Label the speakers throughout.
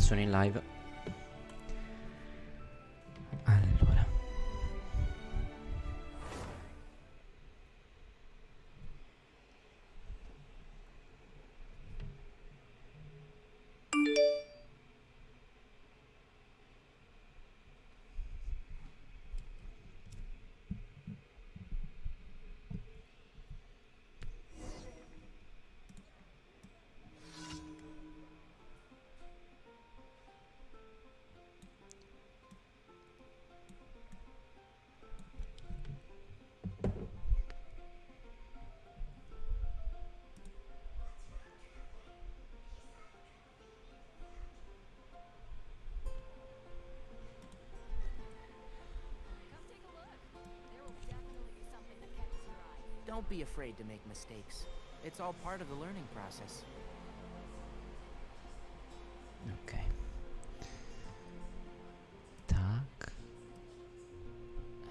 Speaker 1: sono in live. Allora.
Speaker 2: Don't be afraid to make mistakes. It's all part of the learning process.
Speaker 1: Ok. Tac.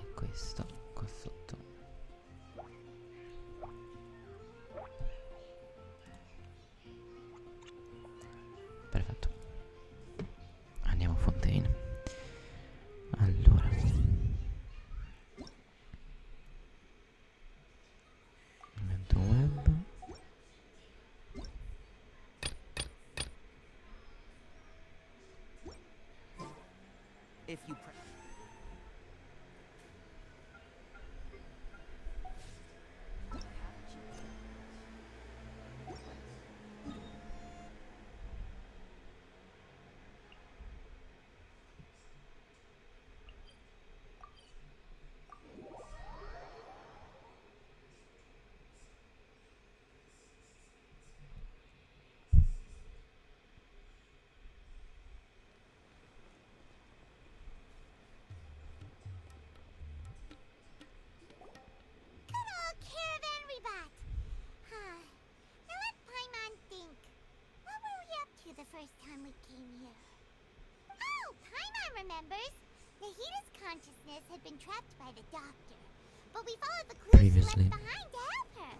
Speaker 1: E questo qua sotto. Perfetto. Andiamo a Fontaine. Allora. Evento web.
Speaker 2: If you
Speaker 3: the first time we came here. Oh, Paimon remembers! Nahita's consciousness had been trapped by the doctor, but we followed the clues she left behind to help her.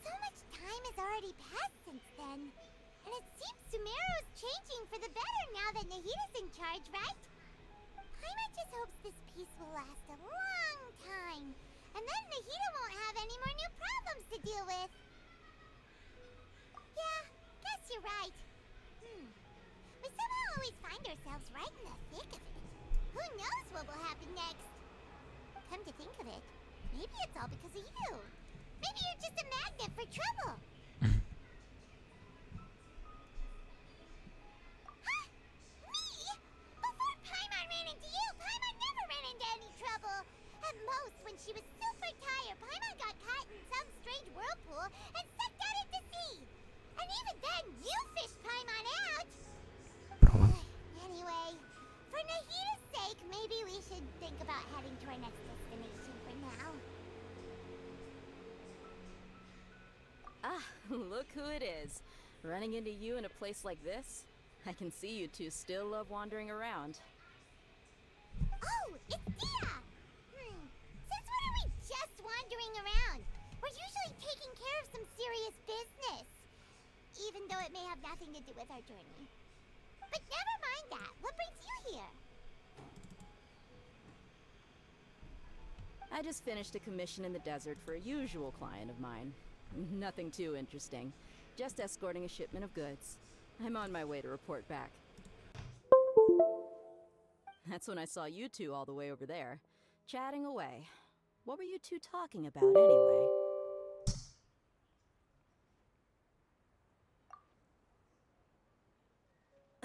Speaker 3: So much time has already passed since then, and it seems Sumeru's changing for the better now that Nahita's in charge, right? Paimon just hopes this peace will last a long time, and then Nahita won't have any more new problems to deal with. Yeah, guess you're right. We somehow always find ourselves right in the thick of it. Who knows what will happen next? Come to think of it, maybe it's all because of you. Maybe you're just a magnet for trouble. Huh? Me? Before Paimon ran into you, Paimon never ran into any trouble. At most, when she was super tired, Paimon got caught in some strange whirlpool and sucked out into sea. And even then, you fished Paimon out. Anyway, for Nahita's sake, maybe we should think about heading to our next destination for now.
Speaker 4: Ah, look who it is. Running into you in a place like this? I can see you two still love wandering around.
Speaker 3: Oh, it's Dia! Since when are we just wandering around? We're usually taking care of some serious business. Even though it may have nothing to do with our journey. But never mind that. What brings you here?
Speaker 4: I just finished a commission in the desert for a usual client of mine. Nothing too interesting. Just escorting a shipment of goods. I'm on my way to report back. That's when I saw you two all the way over there, chatting away. What were you two talking about anyway?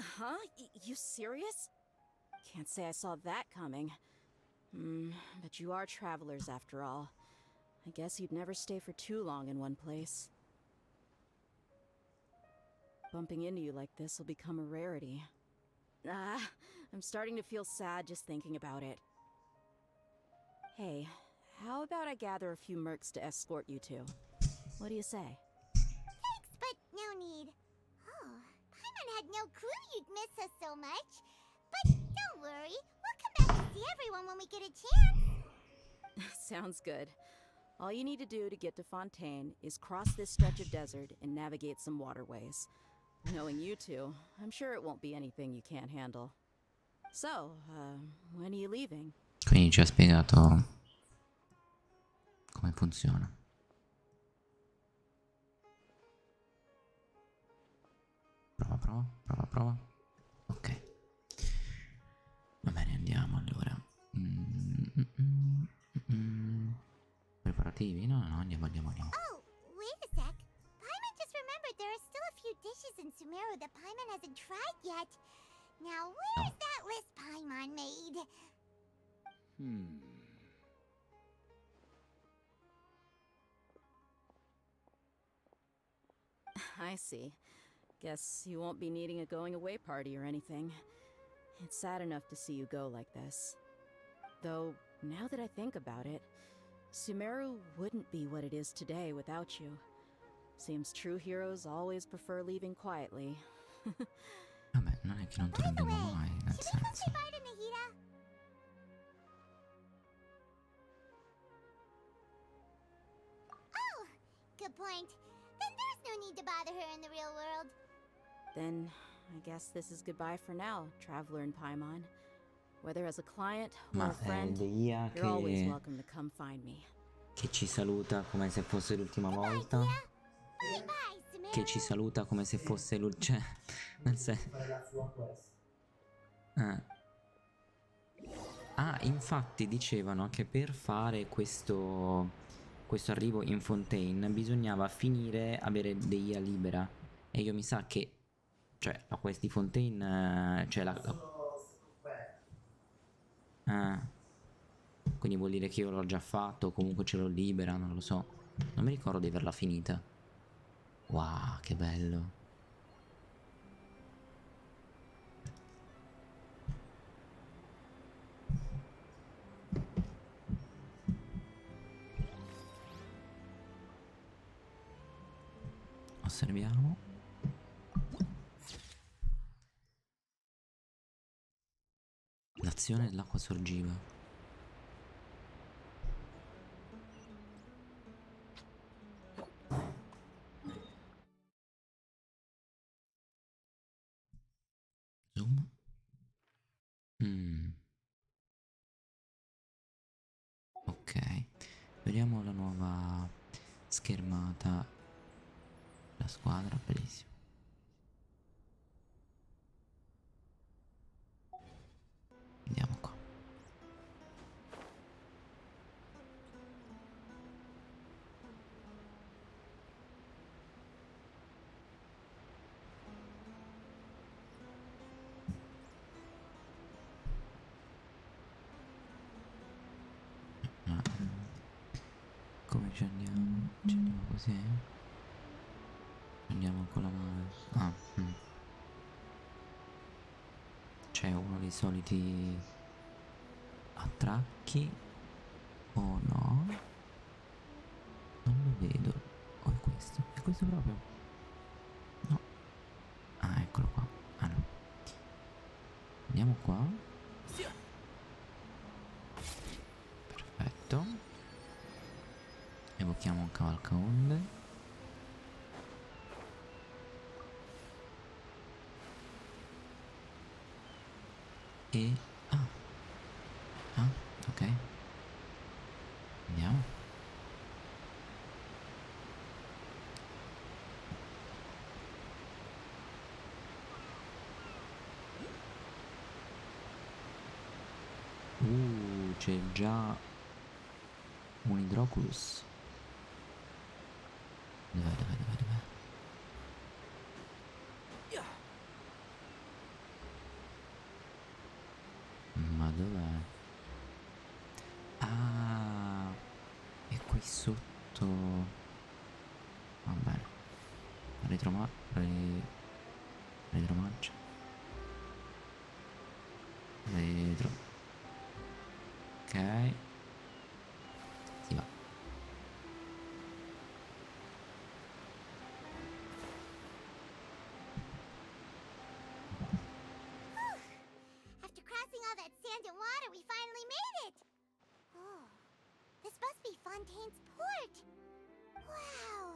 Speaker 4: Huh? You serious? Can't say I saw that coming. But you are travelers after all. I guess you'd never stay for too long in one place. Bumping into you like this will become a rarity. I'm starting to feel sad just thinking about it. Hey, how about I gather a few mercs to escort you two? What do you say?
Speaker 3: Thanks, but no need. Oh, Paimon had no clue you'd miss us so much. But don't worry, we'll come back to see everyone when we get a chance.
Speaker 4: Sounds good. All you need to do to get to Fontaine is cross this stretch of desert and navigate some waterways. Knowing you two, I'm sure it won't be anything you can't handle. So, when are you leaving?
Speaker 1: Quindi ci ha spiegato come funziona. Prova. Ok. Va bene, andiamo allora. Preparativi? No, andiamo.
Speaker 3: Oh, wait a sec. Paimon just remembered there are still a few dishes in Sumeru that Paimon hasn't tried yet. Now, where's that list Paimon made?
Speaker 4: I see. Guess you won't be needing a going away party or anything. It's sad enough to see you go like this. Though, now that I think about it, Sumeru wouldn't be what it is today without you. Seems true heroes always prefer leaving quietly.
Speaker 1: Vabbè, non è che non
Speaker 3: By the
Speaker 1: torneremo
Speaker 3: way,
Speaker 1: mai, nel
Speaker 3: should we come
Speaker 1: senso.
Speaker 3: say bye to Nahida? Oh, good point. Then there's no need to bother her in the real world.
Speaker 4: Then, I guess this is goodbye for now, Traveler in Paimon. Whether as a client or
Speaker 1: Ma
Speaker 4: a friend,
Speaker 1: Deia
Speaker 4: you're always welcome to come find me.
Speaker 1: che ci saluta come se fosse l'ultima volta.
Speaker 3: Bye-bye, Sumeru.
Speaker 1: Che ci saluta come se fosse l'ultima. Cioè, nel senso. Ah, infatti dicevano che per fare questo arrivo in Fontaine bisognava finire, avere Deia libera. E io mi sa che, cioè, a questi Fontaine, cioè quindi vuol dire che io l'ho già fatto, o comunque ce l'ho libera, non lo so. Non mi ricordo di averla finita. Wow, che bello. Osserviamo. L'azione dell'acqua sorgiva. Zoom. Ok. Vediamo la nuova schermata. La squadra, bellissimo. Andiamo qua. Come ci andiamo? Ci andiamo così? Andiamo con la nave. C'è uno dei soliti attracchi o no? Non lo vedo. O è questo? È questo proprio? No. Ah, eccolo qua. Ah no. Andiamo qua. Perfetto. Evochiamo un cavalcaonde. E... ok. Andiamo. C'è già un Hydroculus. Dov'è? Ma dov'è? Ah, è qui sotto. Va bene. Retromarcia. Retro. Ok. Si va.
Speaker 3: After crossing all that sand and water, we finally made it! Oh, this must be Fontaine's port. Wow.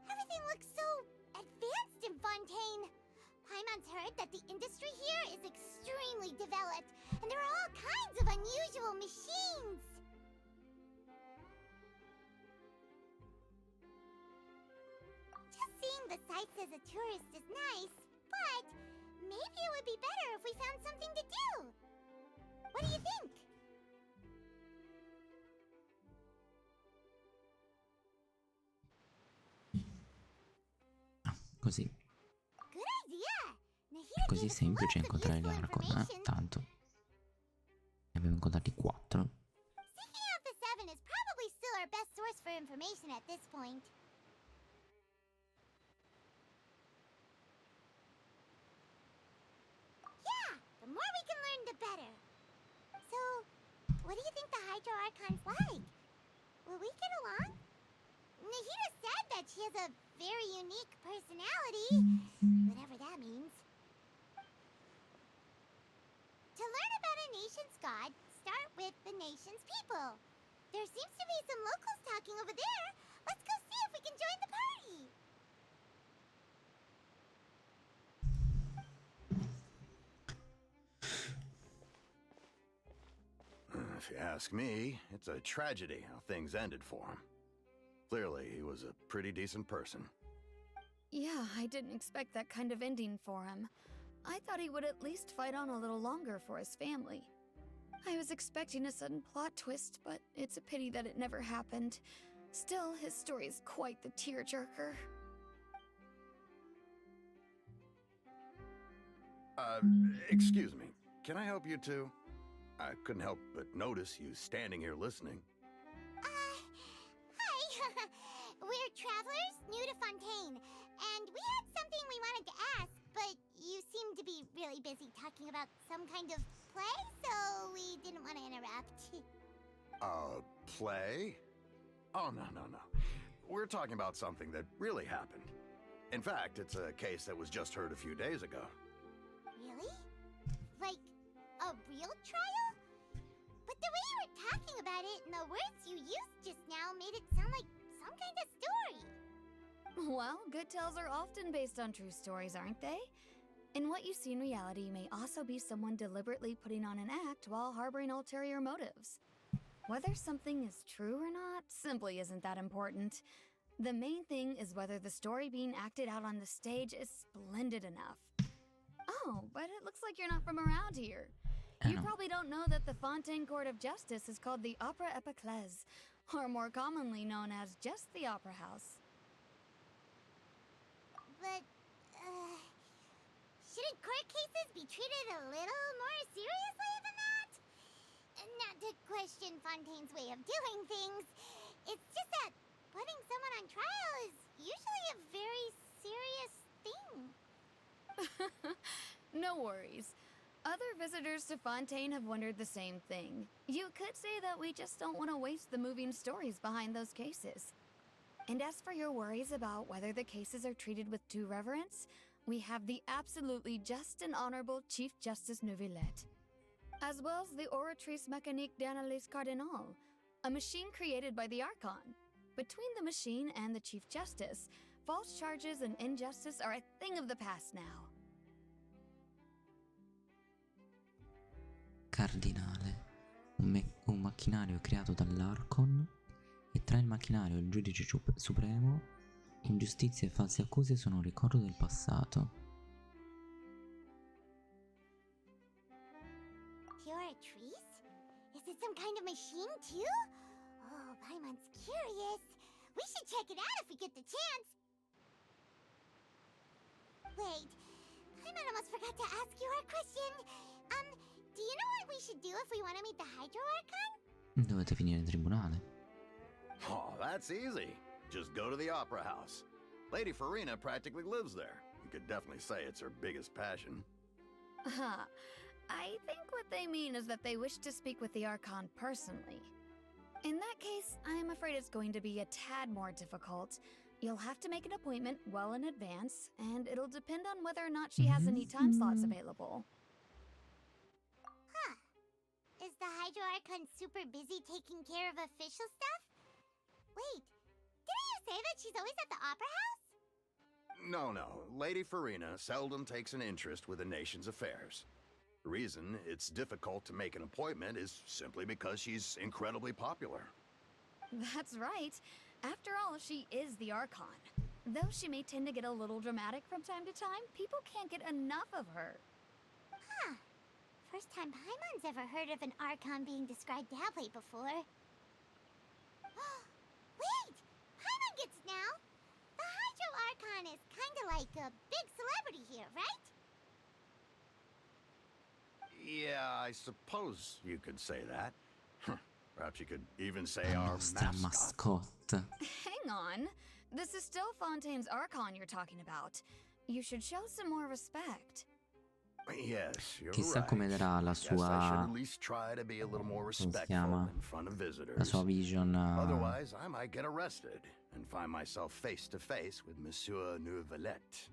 Speaker 3: Everything looks so advanced in Fontaine. Paimon's heard that the industry here is extremely developed, and there are all kinds of unusual machines. Just seeing the sights as a tourist is nice, but maybe it would be better if we found something to do. What do you think?
Speaker 1: Così.
Speaker 3: Good idea.
Speaker 1: È così semplice incontrare gli Archon, tanto. Ne abbiamo incontrati 4.
Speaker 3: Seeking out the Seven is probably still our best source for information at this point. Yeah, the more we can learn, the better. So, what do you think the Hydro Archon's like? Will we get along? Nahida said that she has a very unique personality, whatever that means. To learn about a nation's god, start with the nation's people. There seems to be some locals talking over there. Let's go see if we can join the party.
Speaker 5: If you ask me, it's a tragedy how things ended for him. Clearly, he was a pretty decent person.
Speaker 6: Yeah, I didn't expect that kind of ending for him. I thought he would at least fight on a little longer for his family. I was expecting a sudden plot twist, but it's a pity that it never happened. Still, his story is quite the tearjerker.
Speaker 5: Excuse me. Can I help you too? I couldn't help but notice you standing here listening.
Speaker 3: Hi. We're travelers new to Fontaine, and we had something we wanted to ask, but you seem to be really busy talking about some kind of play, so we didn't want to interrupt.
Speaker 5: Play? Oh, no. We're talking about something that really happened. In fact, it's a case that was just heard a few days ago.
Speaker 3: Really? Like, a real trial? But the way you were talking about it and the words you used just now made it sound like some kind of story.
Speaker 6: Well, good tales are often based on true stories, aren't they? And what you see in reality may also be someone deliberately putting on an act while harboring ulterior motives. Whether something is true or not simply isn't that important. The main thing is whether the story being acted out on the stage is splendid enough. Oh, but it looks like you're not from around here. You probably don't know that the Fontaine Court of Justice is called the Opera Epiclese, or more commonly known as just the Opera House.
Speaker 3: But, shouldn't court cases be treated a little more seriously than that? Not to question Fontaine's way of doing things. It's just that putting someone on trial is usually a very serious thing.
Speaker 6: No worries. Other visitors to Fontaine have wondered the same thing. You could say that we just don't want to waste the moving stories behind those cases. And as for your worries about whether the cases are treated with due reverence, we have the absolutely just and honorable Chief Justice Neuvillette, as well as the Oratrice Mécanique d'Analyse Cardinal, a machine created by the Archon. Between the machine and the Chief Justice, false charges and injustice are a thing of the past now.
Speaker 1: Cardinale, un macchinario creato dall'Archon, e tra il macchinario e il giudice supremo, ingiustizie e false accuse sono un ricordo del passato.
Speaker 3: Oratrice? Is it some kind of machine too? Oh, Paimon's curious. We should check it out if we get the chance. Wait, Paimon almost forgot to ask you our question. Do you know what we should do if we want to meet the Hydro Archon?
Speaker 1: Dovete finire in tribunale.
Speaker 5: Oh, that's easy. Just go to the Opera House. Lady Farina practically lives there. You could definitely say it's her biggest passion.
Speaker 6: I think what they mean is that they wish to speak with the Archon personally. In that case, I am afraid it's going to be a tad more difficult. You'll have to make an appointment well in advance, and it'll depend on whether or not she has any time slots available.
Speaker 3: Is Is the Hydro Archon super busy taking care of official stuff? Wait, didn't you say that she's always at the Opera House?
Speaker 5: No. Lady Farina seldom takes an interest with the nation's affairs. The reason it's difficult to make an appointment is simply because she's incredibly popular.
Speaker 6: That's right. After all, she is the Archon. Though she may tend to get a little dramatic from time to time, people can't get enough of her.
Speaker 3: Huh. First time Paimon's ever heard of an Archon being described that way before. Wait! Paimon gets it now! The Hydro Archon is kinda like a big celebrity here, right?
Speaker 5: Yeah, I suppose you could say that. Perhaps you could even say
Speaker 1: La
Speaker 5: our
Speaker 1: nostra
Speaker 5: mascot.
Speaker 1: mascotte.
Speaker 6: Hang on. This is still Fontaine's Archon you're talking about. You should show some more respect.
Speaker 5: Yes, you're
Speaker 1: Chissà
Speaker 5: right.
Speaker 1: come darà la
Speaker 5: Guess I should
Speaker 1: sua,
Speaker 5: at least try to be a little more
Speaker 1: come si
Speaker 5: respectful
Speaker 1: chiama?
Speaker 5: in front of
Speaker 1: La
Speaker 5: visitors.
Speaker 1: sua vision.
Speaker 5: Otherwise, I might get arrested and find myself face to face with Monsieur Neuvillette.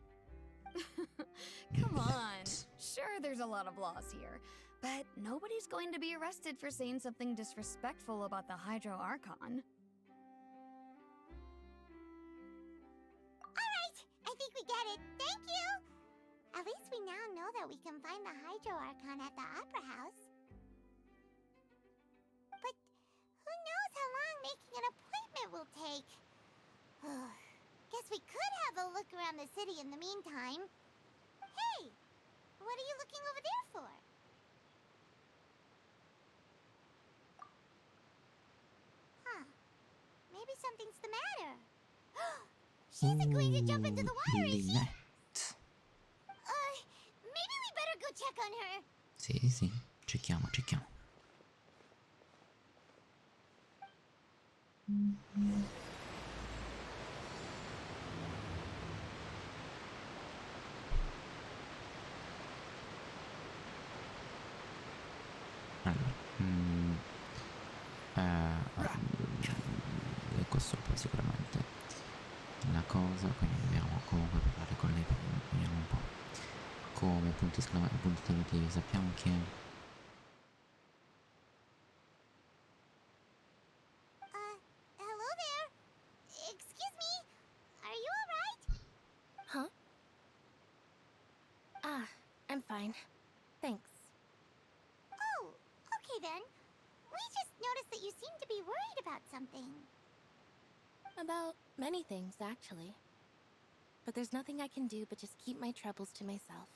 Speaker 6: Come on. Sure, there's a lot of laws here, but nobody's going to be arrested for saying something disrespectful about the Hydro Archon.
Speaker 3: Alright, I think we get it. Thank you! At least we now know that we can find the Hydro Archon at the Opera House. But who knows how long making an appointment will take? Guess we could have a look around the city in the meantime. Hey! What are you looking over there for? Huh. Maybe something's the matter. She isn't going to jump into the water, is she?
Speaker 1: Lynette.
Speaker 3: Maybe we better go check on her.
Speaker 1: Sì, cerchiamo. Allora, ecco sopra sicuramente la cosa, quindi dobbiamo comunque parlare con lei, vediamo un po'. Come punti esclamativi, sappiamo che
Speaker 3: Hello there. Excuse me. Are you alright?
Speaker 7: Huh? Ah, I'm fine. Thanks.
Speaker 3: Oh, okay then. We just noticed that you seem to be worried about something.
Speaker 7: About many things, actually. But there's nothing I can do but just keep my troubles to myself.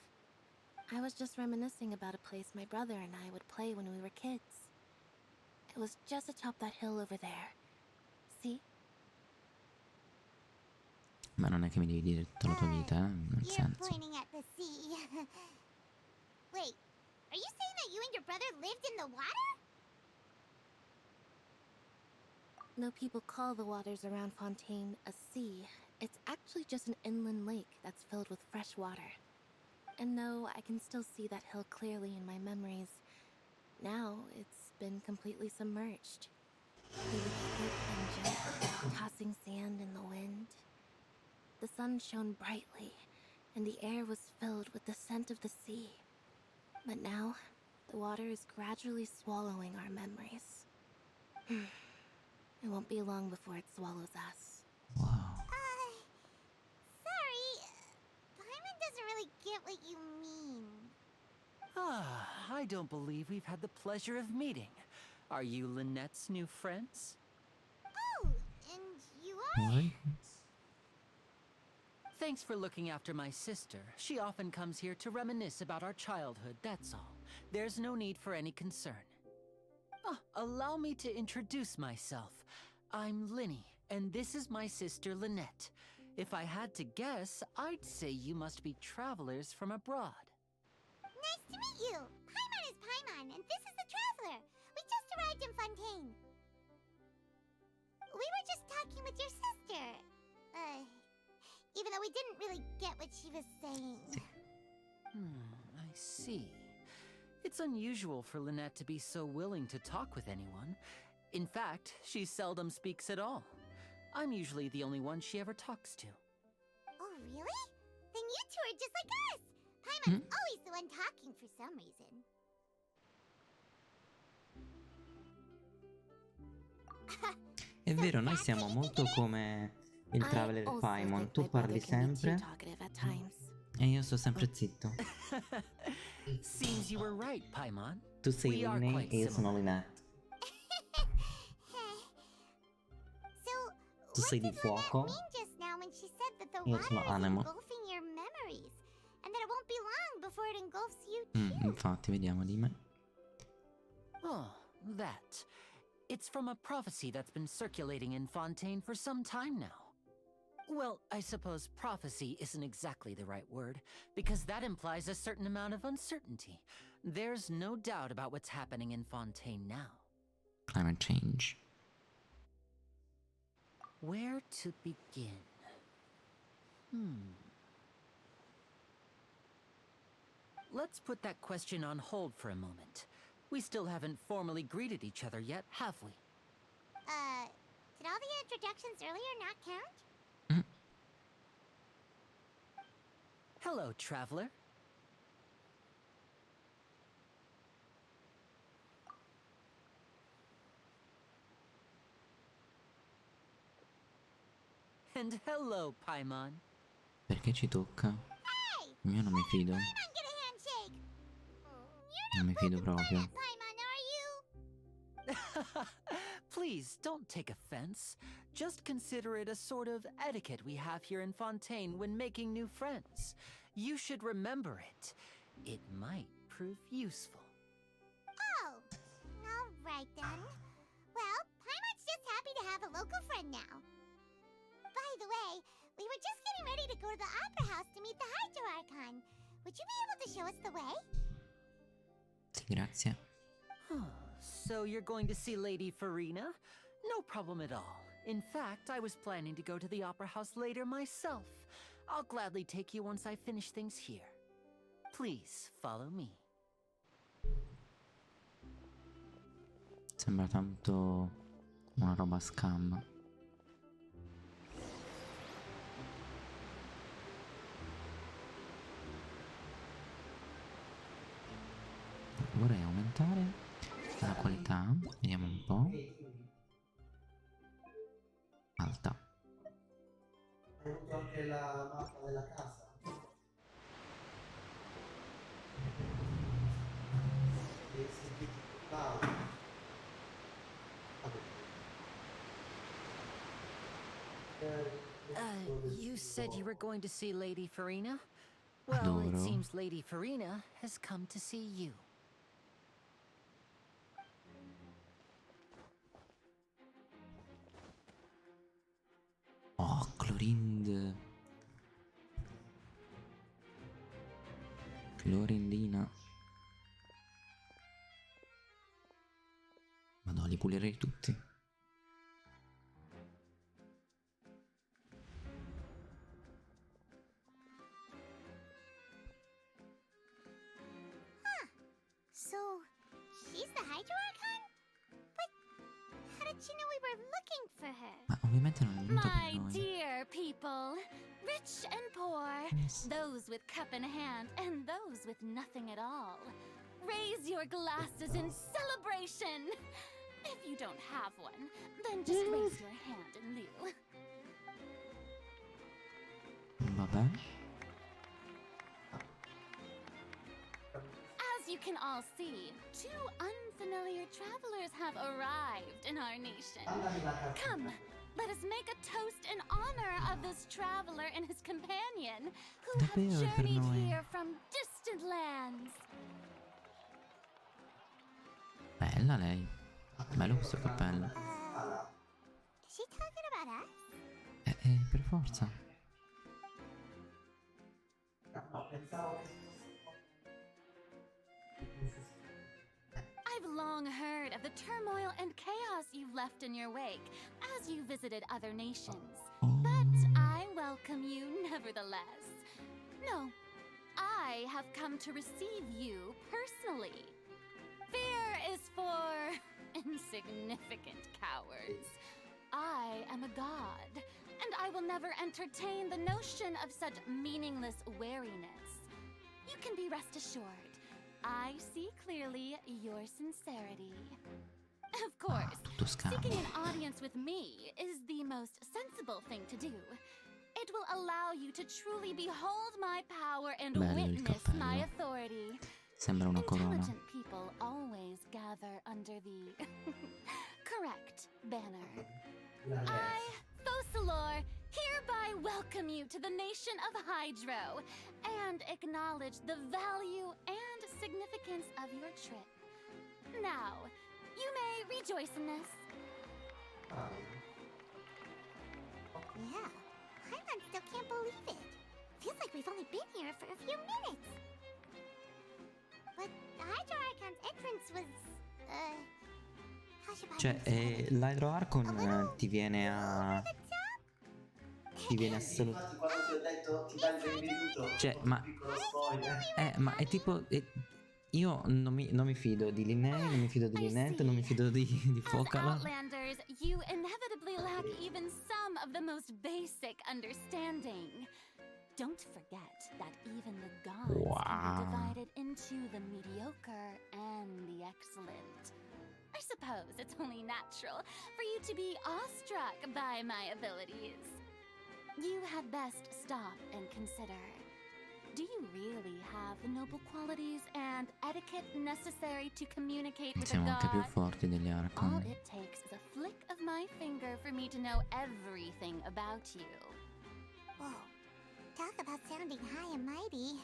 Speaker 7: I was just reminiscing about a place my brother and I would play when we were kids. It was just atop that hill over there. See?
Speaker 1: ma non è che mi devi dire tutta la tua vita, nel
Speaker 3: You're
Speaker 1: senso.
Speaker 3: pointing at the sea. Wait, are you saying that you and your brother lived in the water?
Speaker 7: Though people call the waters around Fontaine a sea, it's actually just an inland lake that's filled with fresh water. And though I can still see that hill clearly in my memories, now it's been completely submerged. We would skip and jump, tossing sand in the wind. The sun shone brightly, and the air was filled with the scent of the sea. But now, the water is gradually swallowing our memories. It won't be long before it swallows us.
Speaker 1: Wow.
Speaker 3: Sorry. Paimon doesn't really get what you mean.
Speaker 2: I don't believe we've had the pleasure of meeting. Are you Lynette's new friends?
Speaker 3: Oh, and you are?
Speaker 1: Poi?
Speaker 2: Thanks for looking after my sister. She often comes here to reminisce about our childhood, that's all. There's no need for any concern. Allow me to introduce myself. I'm Linny, and this is my sister Lynette. If I had to guess, I'd say you must be travelers from abroad.
Speaker 3: Nice to meet you. Paimon is Paimon, and this is the Traveler. We just arrived in Fontaine. We were just talking with your sister. Even though we didn't really get what she was saying.
Speaker 2: I see. It's unusual for Lynette to be so willing to talk with anyone. In fact, she seldom speaks at all. I'm usually the only one she ever talks to.
Speaker 3: Oh, really? Then you two are just like us. Paimon's always the one talking for some reason.
Speaker 1: È vero, noi siamo molto come il
Speaker 7: I
Speaker 1: Traveler
Speaker 7: also
Speaker 1: Paimon.
Speaker 7: think
Speaker 1: Tu
Speaker 7: my brother
Speaker 1: parli
Speaker 7: can be too
Speaker 1: sempre
Speaker 7: talkative at times.
Speaker 1: e io sto sempre zitto.
Speaker 2: Seems you were right, Paimon.
Speaker 1: Tu sei
Speaker 2: We are
Speaker 1: Winnie
Speaker 2: quite
Speaker 1: e io sono
Speaker 2: similar.
Speaker 1: Lynette.
Speaker 3: So,
Speaker 1: Tu sei di
Speaker 3: what did Lynette
Speaker 1: fuoco
Speaker 3: mean just now when she said that the
Speaker 1: e io
Speaker 3: water
Speaker 1: sono
Speaker 3: is
Speaker 1: animo.
Speaker 3: engulfing your memories, and that it won't be long before it engulfs you too?
Speaker 1: Infatti, vediamo di me.
Speaker 2: Oh, that. It's from a prophecy that's been circulating in Fontaine for some time now. Well, I suppose prophecy isn't exactly the right word, because that implies a certain amount of uncertainty. There's no doubt about what's happening in Fontaine now.
Speaker 1: Climate change.
Speaker 2: Where to begin? Let's put that question on hold for a moment. We still haven't formally greeted each other yet, have we?
Speaker 3: Did all the introductions earlier not count?
Speaker 2: Hello, traveler. And hello, Paimon.
Speaker 1: Perché ci tocca?
Speaker 3: Hey!
Speaker 1: Io non mi fido.
Speaker 3: Paimon, get a handshake! You're
Speaker 1: Non mi
Speaker 3: not
Speaker 1: fido
Speaker 3: looking for
Speaker 1: proprio.
Speaker 3: that, Paimon, are you?
Speaker 2: Please, don't take offense. Just consider it a sort of etiquette we have here in Fontaine when making new friends. You should remember it. It might prove useful.
Speaker 3: Oh, all right then. Well, Paimon's just happy to have a local friend now. By the way, we were just getting ready to go to the Opera House to meet the Hydro Archon. Would you be able to show us the way?
Speaker 1: Sì, grazie.
Speaker 2: So you're going to see Lady Farina? No problem at all. In fact, I was planning to go to the Opera House later myself. I'll gladly take you once I finish things here. Please, follow me.
Speaker 1: Sembra tanto una roba scam. Vorrei aumentare la qualità, vediamo un po'. Alta.
Speaker 8: Hai avuto anche la mappa della casa? E sentiti portare?
Speaker 2: You said you were going to see Lady Farina? Well, it
Speaker 1: Adoro.
Speaker 2: seems Lady Farina has come to see you.
Speaker 1: Oh, Clorind. Clorindina. Madò, li pulirei tutti.
Speaker 3: So, she's the Hydro Archon? But how did she know we were looking for her?
Speaker 1: Ma ovviamente non è venuto per
Speaker 9: My
Speaker 1: noi.
Speaker 9: dear people, rich and poor,
Speaker 1: Yes.
Speaker 9: those with cup in hand and those with nothing at all. Raise your glasses in celebration! If you don't have one, then just raise your hand in lieu.
Speaker 1: Vabbè.
Speaker 9: As you can all see, two unfamiliar travelers have arrived in our nation.
Speaker 8: Mandami la carta.
Speaker 9: Come, let us make a toast in honor of this traveler and his companion, who have
Speaker 1: Davvero è per
Speaker 9: journeyed
Speaker 1: noi.
Speaker 9: here from distant lands.
Speaker 1: Bella lei. Bello questo cappello.
Speaker 3: Is she talking about us?
Speaker 1: Per forza.
Speaker 8: No, pensavo che
Speaker 9: I've long heard of the turmoil and chaos you've left in your wake as you visited other nations.
Speaker 1: Oh.
Speaker 9: But I welcome you nevertheless. No, I have come to receive you personally. Fear is for insignificant cowards. I am a god, and I will never entertain the notion of such meaningless wariness. You can be rest assured, I see clearly your sincerity. Of course,
Speaker 1: tutto schermo.
Speaker 9: Seeking an audience with me is the most sensible thing to do. It will allow you to truly behold my power and
Speaker 1: Bello il
Speaker 9: witness my
Speaker 1: cappello.
Speaker 9: authority.
Speaker 1: Sembra una corona.
Speaker 9: Intelligent people always gather under the correct banner. I, Focalor, hereby welcome you to the nation of Hydro and acknowledge the value and significance of your trip. Now, you may rejoice in this.
Speaker 3: Yeah, Paimon still can't believe it. Feels like we've only been here for a few minutes. But the Hydro Archon's entrance was, how should I
Speaker 1: Cioè,
Speaker 3: describe it?
Speaker 1: l'Hydro Archon ti viene a... Ti viene a salutare.
Speaker 8: Infatti quando ti ho detto ti dà il benvenuto,
Speaker 1: Cioè,
Speaker 8: un
Speaker 1: ma...
Speaker 8: piccolo spoiler.
Speaker 1: Ma è tipo... io non mi fido di Linnea, non mi fido di Lynette, non mi fido di
Speaker 9: As
Speaker 1: Focala.
Speaker 9: Outlanders, you inevitably lack even some of the most basic understanding. Don't forget that even the gods can
Speaker 1: Wow.
Speaker 9: be divided into the mediocre and the excellent. I suppose it's only natural for you to be awestruck by my abilities. You had best stop and consider. Do you really have the noble qualities and etiquette necessary to communicate with a
Speaker 1: Siamo anche più
Speaker 9: god?
Speaker 1: forti degli
Speaker 9: All
Speaker 1: Archon.
Speaker 9: it takes is a flick of my finger for me to know everything about you.
Speaker 3: Whoa, talk about sounding high and mighty.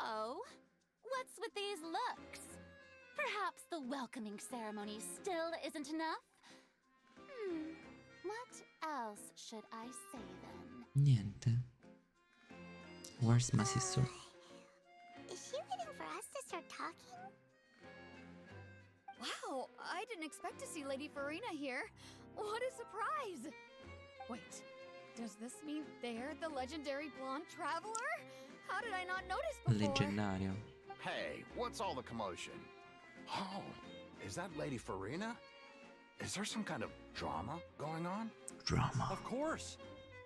Speaker 9: Oh? What's with these looks? Perhaps the welcoming ceremony still isn't enough? What else should I say then?
Speaker 1: Niente. Where's my sister?
Speaker 3: Is she waiting for us to start talking?
Speaker 6: Wow, I didn't expect to see Lady Farina here. What a surprise! Wait, does this mean they're the legendary blonde traveler? How did I not notice before?
Speaker 1: Leggendario.
Speaker 5: Hey, what's all the commotion? Oh, is that Lady Farina? Is there some kind of drama going on?
Speaker 1: Drama.
Speaker 10: Of course.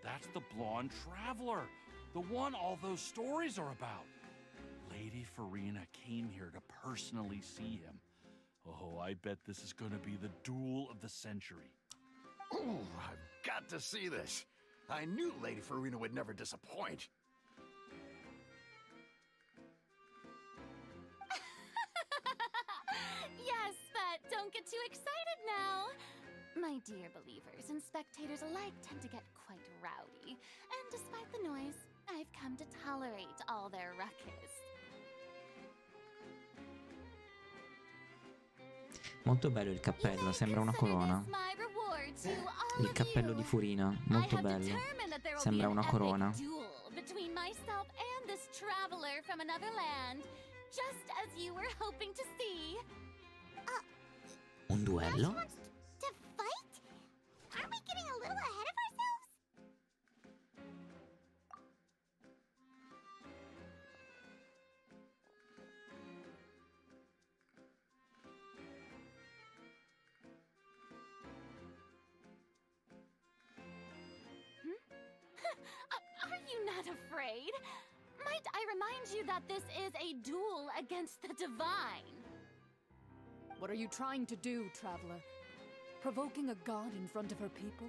Speaker 10: That's the blonde traveler. The one all those stories are about. Lady Farina came here to personally see him. Oh, I bet this is going to be the duel of the century.
Speaker 5: Ooh, I've got to see this. I knew Lady Farina would never disappoint.
Speaker 9: Yes, but don't get too excited now. My dear believers and spectators alike tend to get quite rowdy, and despite the noise, I've come to tolerate all their ruckus.
Speaker 1: Molto bello il cappello, sembra una corona. Il cappello di Furina, molto bello. Sembra una corona.
Speaker 9: Between myself and this traveler from another land, just as you were hoping to see.
Speaker 1: Un duello?
Speaker 3: Wants to fight? Aren't we getting a little ahead of ourselves?
Speaker 9: Are you not afraid? Might I remind you that this is a duel against the divine?
Speaker 11: What are you trying to do, traveler? Provoking a god in front of her people?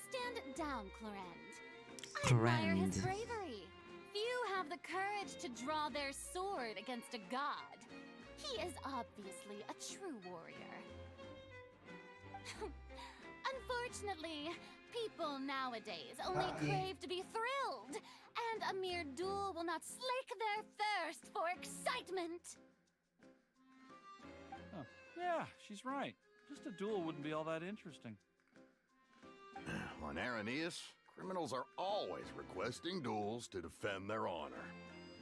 Speaker 9: Stand down, Clorend. I admire his bravery. Few have the courage to draw their sword against a god. He is obviously a true warrior. Unfortunately, people nowadays only crave to be thrilled, and a mere duel will not slake their thirst for excitement.
Speaker 10: Huh. Yeah, she's right. Just a duel wouldn't be all that interesting.
Speaker 5: On Araneus, criminals are always requesting duels to defend their honor.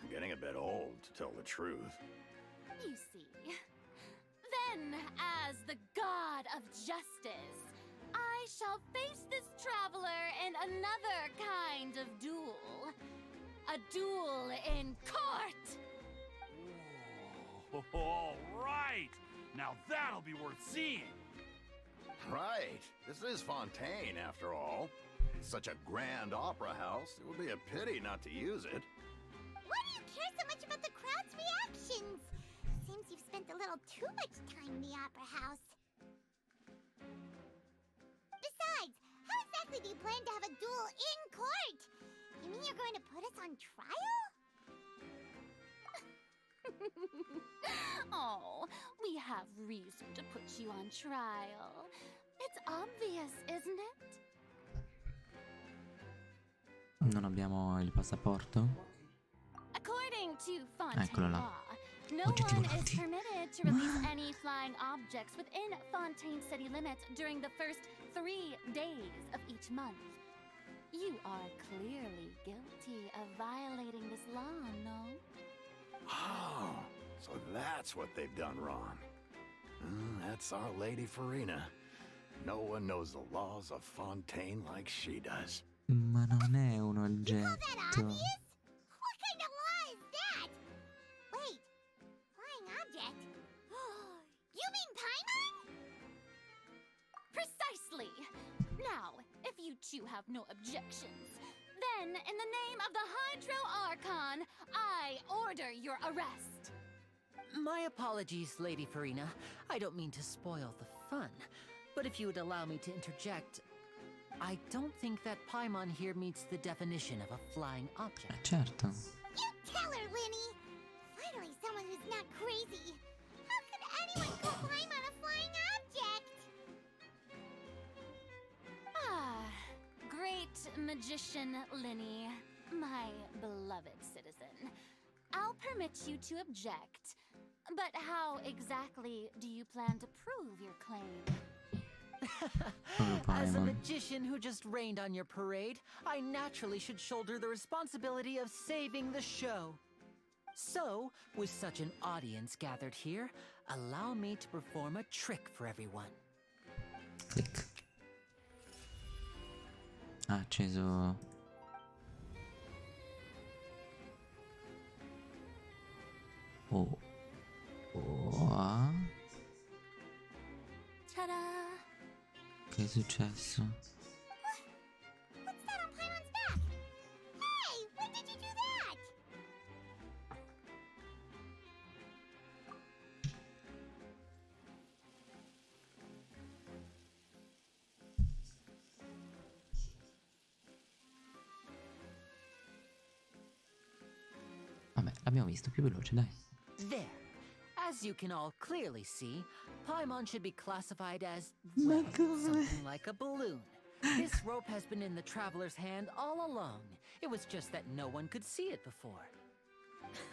Speaker 5: I'm getting a bit old, to tell the truth.
Speaker 9: You see. Then, as the god of justice, I shall face this traveler in another kind of duel. A duel in court!
Speaker 10: Oh, all right. Now that'll be worth seeing.
Speaker 5: Right. This is Fontaine, after all. It's such a grand opera house, it would be a pity not to use it.
Speaker 3: Why do you care so much about the crowd's reactions? spent a little too much time in the Opera House. Besides, how exactly do you plan to have a duel in court? You mean you're going to put us on trial?
Speaker 9: Oh, we have reason to put you on trial. It's obvious, isn't it?
Speaker 1: Non abbiamo il passaporto?
Speaker 9: According to Fontaine
Speaker 1: Eccolo là.
Speaker 9: law, no
Speaker 1: Oggetti
Speaker 9: one is
Speaker 1: volanti.
Speaker 9: permitted to release any flying objects within Fontaine city limits during the first 3 days of each month. You are clearly guilty of violating this law, no?
Speaker 5: Oh, so that's what they've done wrong. That's our Lady Farina. No one knows the laws of Fontaine like she does.
Speaker 1: Ma non è un
Speaker 3: You call that
Speaker 1: oggetto.
Speaker 3: obvious? What kind of law is that? Wait, flying object? You mean Paimon?
Speaker 9: Precisely! Now, if you two have no objections, then in the name of the Hydro Archon, I order your arrest.
Speaker 2: My apologies, Lady Farina. I don't mean to spoil the fun. But if you would allow me to interject, I don't think that Paimon here meets the definition of a flying object.
Speaker 1: Certo.
Speaker 3: You tell her, Linny! Finally, someone who's not crazy. How could anyone call Paimon a flying object?
Speaker 9: Ah, great magician Linny, my beloved citizen. I'll permit you to object, but how exactly do you plan to prove your claim?
Speaker 1: Solo
Speaker 2: As a
Speaker 1: Paimon.
Speaker 2: magician who just rained on your parade, I naturally should shoulder the responsibility of saving the show. So, with such an audience gathered here, allow me to perform a trick for everyone.
Speaker 1: Clic. Ha acceso. Oh. Oh.
Speaker 9: Ta-da!
Speaker 1: Che è successo?
Speaker 3: What's that on Paimon's back? Hey, when did you do that?
Speaker 1: Vabbè, l'abbiamo visto, più veloce, dai.
Speaker 2: There. As you can all clearly see, Paimon should be classified as, well, something like a balloon. This rope has been in the traveler's hand all along. It was just that no one could see it before.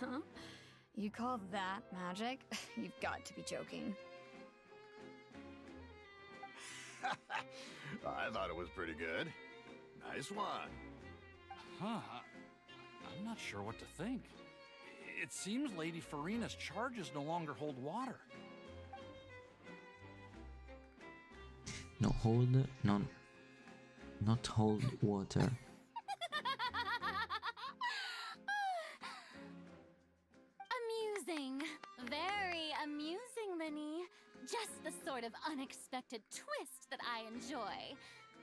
Speaker 6: Huh? You call that magic? You've got to be joking.
Speaker 5: I thought it was pretty good. Nice one.
Speaker 10: Huh. I'm not sure what to think. It seems Lady Farina's charges no longer hold water.
Speaker 1: No hold, non, not hold water.
Speaker 9: Amusing. Very amusing, Linny. Just the sort of unexpected twist that I enjoy.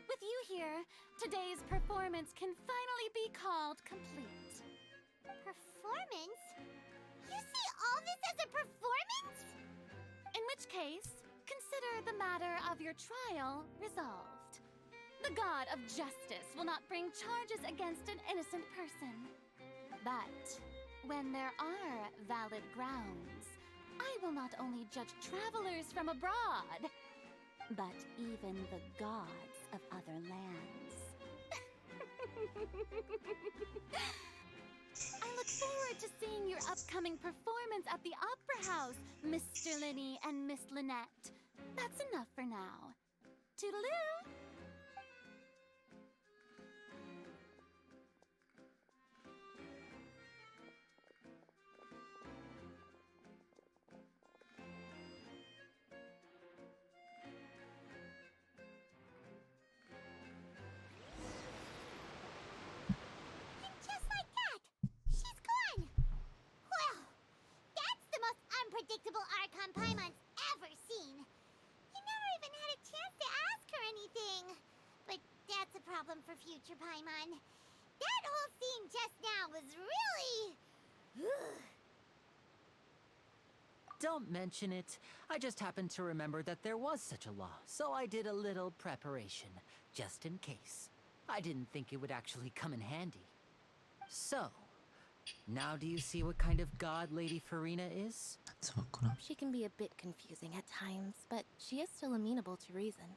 Speaker 9: With you here, today's performance can finally be called complete.
Speaker 3: Performance? You see all this as a performance?
Speaker 9: In which case, consider the matter of your trial resolved. The god of justice will not bring charges against an innocent person. But when there are valid grounds, I will not only judge travelers from abroad, but even the gods of other lands. I look forward to seeing your upcoming performance at the Opera House, Mr. Linny and Miss Lynette. That's enough for now. Toodaloo!
Speaker 3: And just like that, she's gone! Well, that's the most unpredictable Archon Paimon's ever seen. You never even had a chance to ask her anything. But that's a problem for future Paimon. That whole scene just now was really...
Speaker 2: don't mention it. I just happened to remember that there was such a law, so I did a little preparation, just in case. I didn't think it would actually come in handy. So, now do you see what kind of god Lady Farina is?
Speaker 1: Zoccolo.
Speaker 7: She can be a bit confusing at times, but she is still amenable to reason.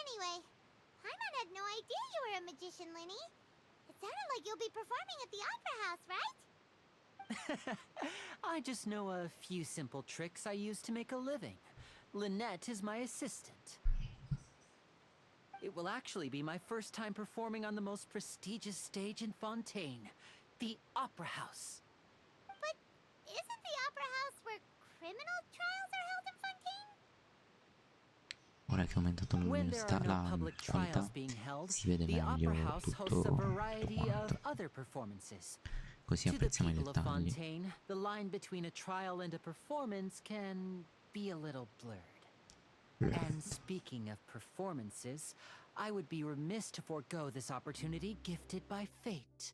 Speaker 3: Anyway, Paimon had no idea you were a magician, Linny. It sounded like you'll be performing at the Opera House, right?
Speaker 2: I just know a few simple tricks I use to make a living. Lynette is my assistant. It will actually be my first time performing on the most prestigious stage in Fontaine, the Opera House.
Speaker 3: But isn't the Opera House where criminal trials are held in Fontaine?
Speaker 1: Ora che ho aumentato
Speaker 2: When there
Speaker 1: l'università,
Speaker 2: are no
Speaker 1: la
Speaker 2: public
Speaker 1: qualità,
Speaker 2: trials being held,
Speaker 1: si vede
Speaker 2: the Opera
Speaker 1: meglio
Speaker 2: House hosts
Speaker 1: tutto
Speaker 2: a variety of
Speaker 1: quanto.
Speaker 2: other performances.
Speaker 1: Così
Speaker 2: To the
Speaker 1: apprezziamo i
Speaker 2: people of
Speaker 1: dettagli.
Speaker 2: Fontaine, the line between a trial and a performance can be a little blurred. And speaking of performances, I would be remiss to forego this opportunity gifted by fate.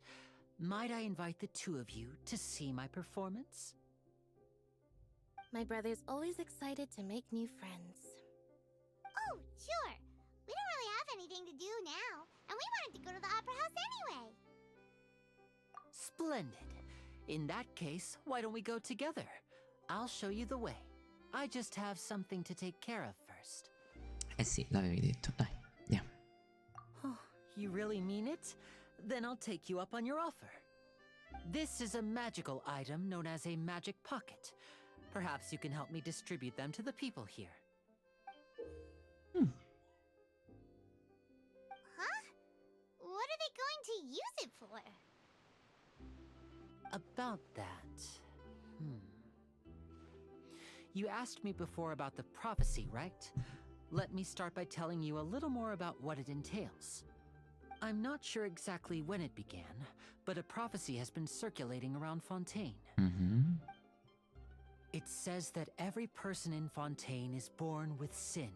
Speaker 2: Might I invite the two of you to see my performance?
Speaker 7: My brother's always excited to make new friends.
Speaker 3: Oh, sure. We don't really have anything to do now, and we wanted to go to the Opera House anyway.
Speaker 2: Splendid. In that case, why don't we go together? I'll show you the way. I just have something to take care of first.
Speaker 1: Eh sì, l'avevi detto. Dai, andiamo.
Speaker 2: Oh, you really mean it? Then I'll take you up on your offer. This is a magical item known as a magic pocket. Perhaps you can help me distribute them to the people here.
Speaker 3: Huh? What are they going to use it for?
Speaker 2: About that. You asked me before about the prophecy, right? Let me start by telling you a little more about what it entails. I'm not sure exactly when it began, but a prophecy has been circulating around Fontaine.
Speaker 1: Mhm.
Speaker 2: It says that every person in Fontaine is born with sin.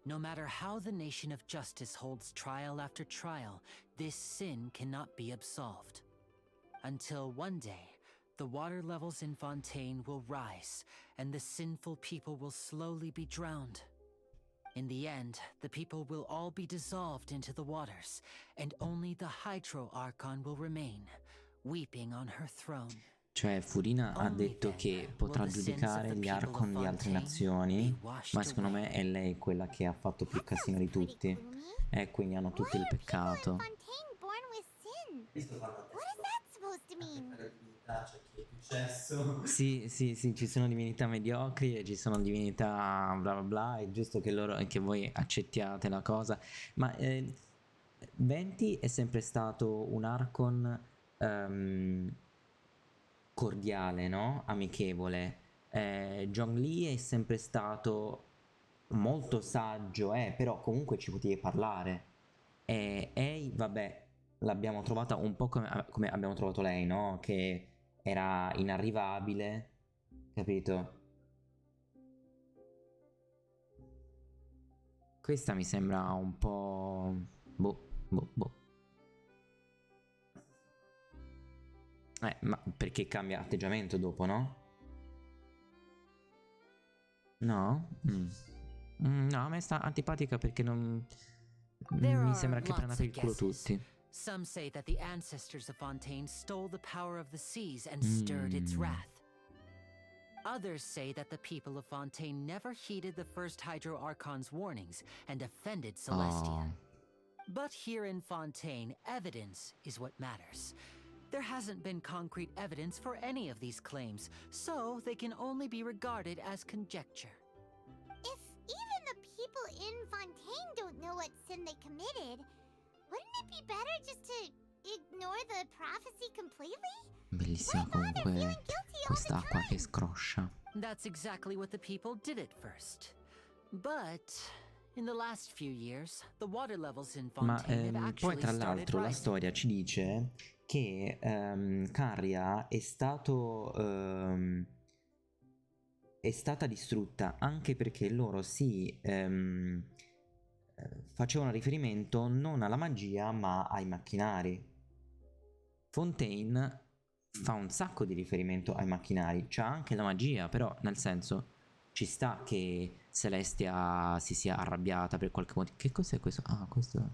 Speaker 2: No matter how the nation of justice holds trial after trial, this sin cannot be absolved. Until one day, the water levels in Fontaine will rise, and the sinful people will slowly be drowned. In the end, the people will all be dissolved into the waters, and only the Hydro Archon will remain, weeping on her throne.
Speaker 1: Cioè, Furina ha detto che potrà giudicare gli Archon di altre nazioni, ma secondo me è lei quella che ha fatto più casino di tutti. E quindi hanno tutti il peccato.
Speaker 3: Fontaine born with sin.
Speaker 8: Visto fanno
Speaker 3: What is that supposed to mean?
Speaker 8: la divinità, c'è chi è più cesso.
Speaker 1: Sì, sì, sì, ci sono divinità mediocri e ci sono divinità bla bla bla, è giusto che, che voi accettiate la cosa. Ma Venti è sempre stato un Archon cordiale, no? Amichevole. Zhongli è sempre stato molto saggio, però comunque ci potevi parlare. Ei, vabbè, l'abbiamo trovata un po' come abbiamo trovato lei, no? Che era inarrivabile, capito? Questa mi sembra un po'... boh. Ma perché cambia atteggiamento dopo, no? No? No, a me sta antipatica perché non... mi sembra che prenda per il culo tutti.
Speaker 2: Some say that the ancestors of Fontaine stole the power of the seas and stirred its wrath. Others say that the people of Fontaine never heeded the first Hydro Archon's warnings and offended Celestia. But here in Fontaine, evidence is what matters. There hasn't been concrete evidence for any of these claims, so they can only be regarded as conjecture.
Speaker 3: If even the people in Fontaine don't know what sin they committed, wouldn't it be better just to ignore the prophecy completely?
Speaker 1: Bellissima comunque quest'acqua che scroscia.
Speaker 2: That's exactly what the people did at first. But in the last few years, the water levels in
Speaker 1: Ma
Speaker 2: Fontaine have
Speaker 1: poi
Speaker 2: actually
Speaker 1: tra
Speaker 2: started
Speaker 1: l'altro la
Speaker 2: rising.
Speaker 1: storia ci dice che Caria è stata distrutta anche perché loro facevano riferimento non alla magia ma ai macchinari. Fontaine fa un sacco di riferimento ai macchinari, c'ha anche la magia, però nel senso ci sta che Celestia si sia arrabbiata per qualche motivo. Che cos'è questo? Ah, questo...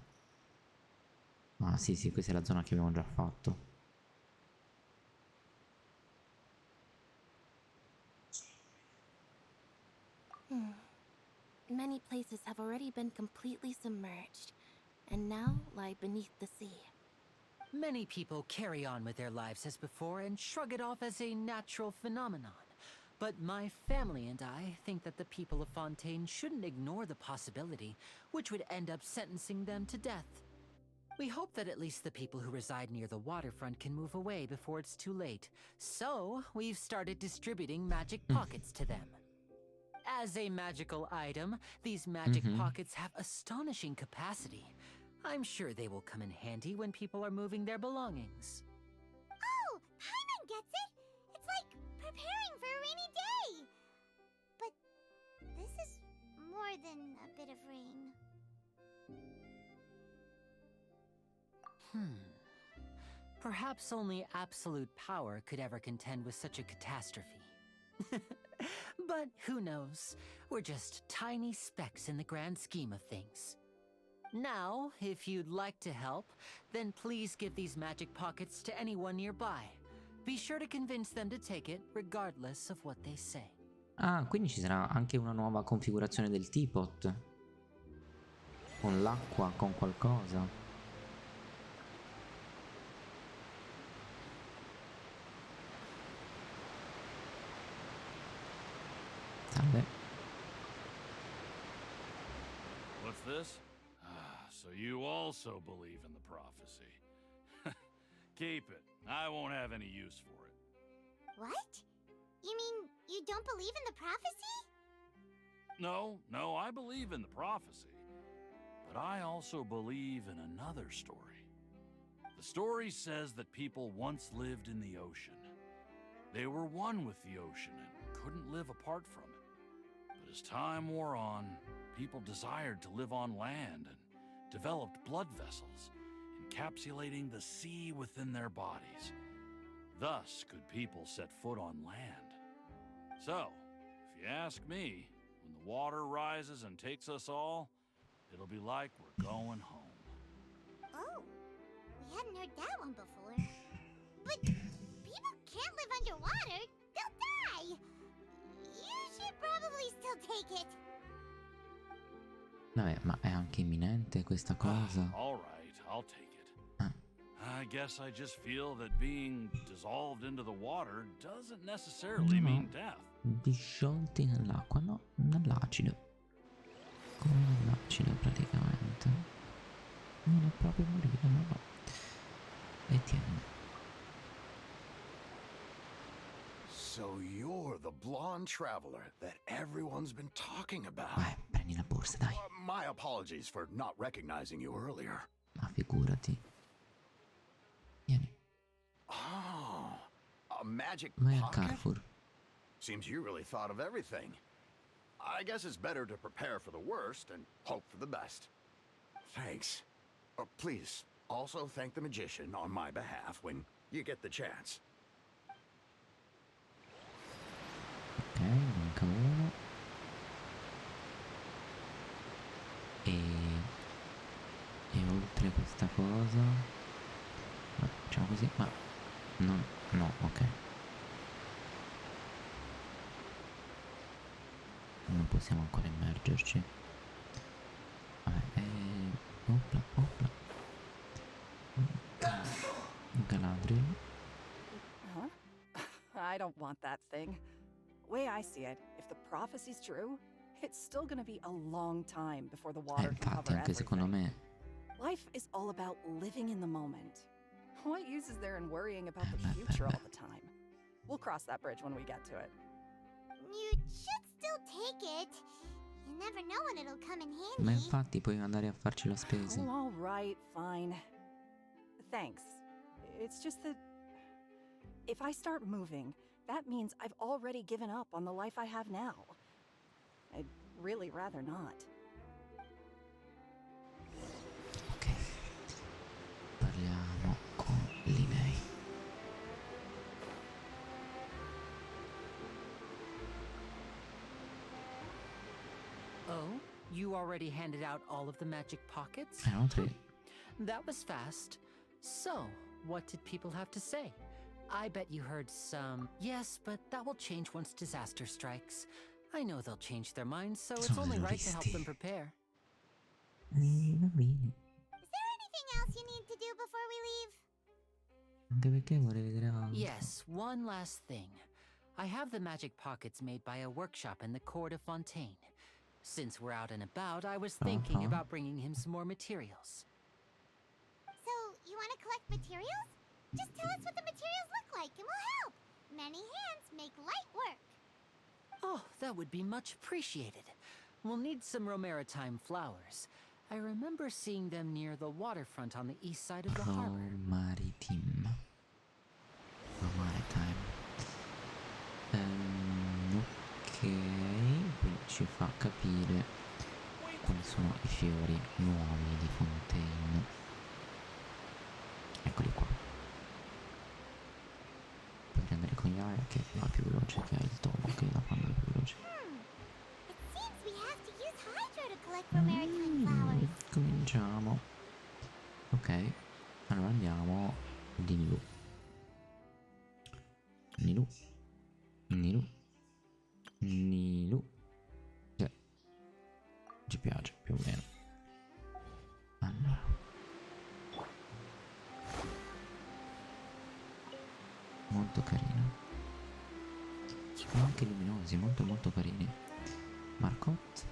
Speaker 1: Ah sì sì, questa è la zona che abbiamo già fatto.
Speaker 7: Many places have already been completely submerged, and now lie beneath the sea.
Speaker 2: Many people carry on with their lives as before and shrug it off as a natural phenomenon. But my family and I think that the people of Fontaine shouldn't ignore the possibility, which would end up sentencing them to death. We hope that at least the people who reside near the waterfront can move away before it's too late. So, we've started distributing magic pockets to them. As a magical item, these magic pockets have astonishing capacity. I'm sure they will come in handy when people are moving their belongings.
Speaker 3: Oh, Paimon gets it! It's like preparing for a rainy day! But this is more than a bit of rain.
Speaker 2: Perhaps only absolute power could ever contend with such a catastrophe. But who knows? We're just tiny specks in the grand scheme of things. Now, if you'd like to help, then please give these magic pockets to anyone nearby. Be sure to convince them to take it, regardless of what they say.
Speaker 1: Ah, quindi ci sarà anche una nuova configurazione del teapot. Con l'acqua, con qualcosa. Salve.
Speaker 10: What's this? Ah, so you also believe in the prophecy. Keep it. I won't have any use for it.
Speaker 3: What? You mean you don't believe in the prophecy?
Speaker 10: No, I believe in the prophecy. But I also believe in another story. The story says that people once lived in the ocean. They were one with the ocean and couldn't live apart from it. But as time wore on, people desired to live on land and developed blood vessels, encapsulating the sea within their bodies. Thus could people set foot on land. So, if you ask me, when the water rises and takes us all, it'll be like we're going home.
Speaker 3: Oh, we hadn't heard that one before. But people can't live underwater. They'll die. You should probably still take it.
Speaker 1: Vabbè, ma è anche imminente questa cosa.
Speaker 10: All right, I'll take it. I guess I just feel that being dissolved into the water doesn't necessarily mean death.
Speaker 1: Disciolti nell'acqua, no, nell'acido. Come nell'acido praticamente. Non è proprio morire, ma no. E tieni.
Speaker 5: So you're the blonde traveler that everyone's been talking about.
Speaker 1: Vai, prendi la borsa, dai.
Speaker 5: My apologies for not recognizing you earlier.
Speaker 1: Ma figurati. Vieni.
Speaker 5: Oh, a magic
Speaker 1: Vai al
Speaker 5: pocket?
Speaker 1: Carrefour.
Speaker 5: Seems you really thought of everything. I guess it's better to prepare for the worst and hope for the best. Thanks. Please, also thank the magician on my behalf when you get the chance.
Speaker 1: Ok, manca uno. E oltre questa cosa... Facciamo così, ma... No, ok. Non possiamo ancora immergerci. Vabbè, opla. Galadriel.
Speaker 12: Huh? I don't want that thing. Way I see it, if the prophecy's true, it's still gonna be a long time before the water can
Speaker 1: Infatti
Speaker 12: cover
Speaker 1: anche secondo
Speaker 12: everything.
Speaker 1: me.
Speaker 12: Life is all about living in the moment. What use is there in worrying about the future all the time? We'll cross that bridge when we get to it.
Speaker 3: You should still take it. You never know when it'll come in handy.
Speaker 1: Ma infatti puoi andare a farci la spesa.
Speaker 12: Oh, all right, fine. Thanks. It's just that if I start moving, that means I've already given up on the life I have now. I'd really rather not.
Speaker 1: Ok. Parliamo con Linei.
Speaker 2: You already handed out all of the magic pockets?
Speaker 1: Erano 3.
Speaker 2: That was fast. So, what did people have to say? I bet you heard some, yes, but that will change once disaster strikes. I know they'll change their minds, so it's
Speaker 1: Sono
Speaker 2: only right to help
Speaker 1: terroristi.
Speaker 2: them prepare.
Speaker 1: Va bene.
Speaker 3: Is there anything else you need to do before we leave?
Speaker 1: Anche perché vorrei vedere altro.
Speaker 2: Yes, one last thing. I have the magic pockets made by a workshop in the court of Fontaine. Since we're out and about, I was thinking about bringing him some more materials.
Speaker 3: So, you want to collect materials? Just tell us what the materials look like and we'll help. Many hands make light work.
Speaker 2: Oh, that would be much appreciated. We'll need some Romaritime flowers. I remember seeing them near the waterfront on the east side of the harbor.
Speaker 1: Romaritime. Ok, qui ci fa capire quali sono i fiori nuovi di Fontaine. Eccoli qua. Puoi prendere con Yara che va più veloce, che ha il tomo che la fanno più veloce.
Speaker 3: It seems we have to use Hydro to collect Romaritime flowers.
Speaker 1: Cominciamo. Ok, allora andiamo di Nilu. Nilu. Nilu. Nilu. Sì. Ci piace più o meno. Allora. Molto carino. Sono anche luminosi, molto molto carini. Marcotte.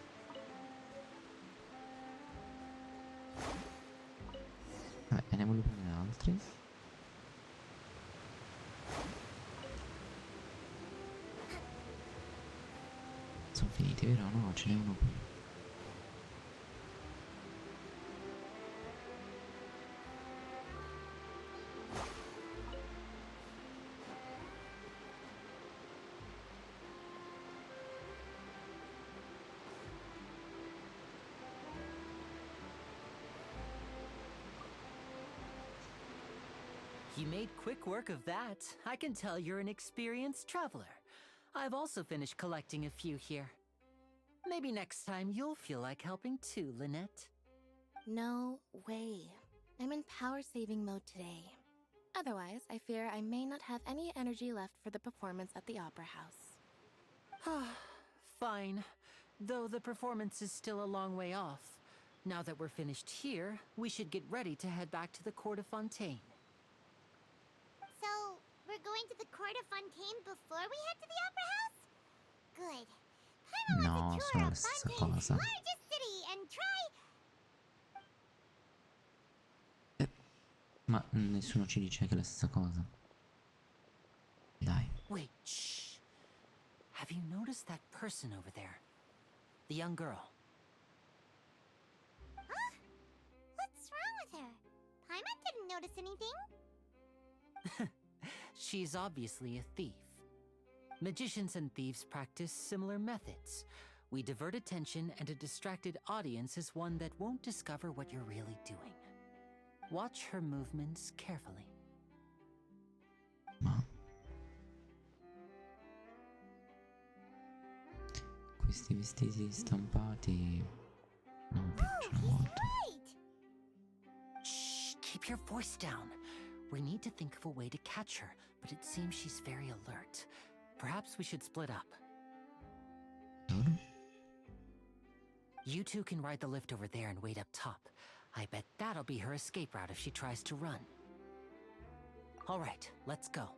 Speaker 1: Vabbè, andiamo a prendere altri. Sono finiti, vero? No, ce n'è uno qui.
Speaker 2: You made quick work of that. I can tell you're an experienced traveler. I've also finished collecting a few here. Maybe next time you'll feel like helping too, Lynette.
Speaker 7: No way. I'm in power-saving mode today. Otherwise, I fear I may not have any energy left for the performance at the Opera House.
Speaker 2: Fine. Though the performance is still a long way off. Now that we're finished here, we should get ready to head back to the Court of Fontaine.
Speaker 3: So, we're going to the Court of Fontaine before we head to the Opera House? Good. Paimon
Speaker 1: No,
Speaker 3: wants a
Speaker 1: sono
Speaker 3: tour
Speaker 1: la
Speaker 3: of
Speaker 1: stessa
Speaker 3: Fontaine's
Speaker 1: cosa.
Speaker 3: largest city and try...
Speaker 1: Ma nessuno ci dice che è la stessa cosa. Dai.
Speaker 2: Wait, shh. Have you noticed that person over there? The young girl.
Speaker 3: Huh? What's wrong with her? Paimon didn't notice anything.
Speaker 2: She's obviously a thief. Magicians and thieves practice similar methods. We divert attention, and a distracted audience is one that won't discover what you're really doing. Watch her movements carefully.
Speaker 1: Ma questi vestiti stampati non mi piacciono molto.
Speaker 3: Right!
Speaker 2: Shh, keep your voice down. We need to think of a way to catch her, but it seems she's very alert. Perhaps we should split up.
Speaker 1: Loro?
Speaker 2: You two can ride the lift over there and wait up top. I bet that'll be her escape route if she tries to run. All right, let's go.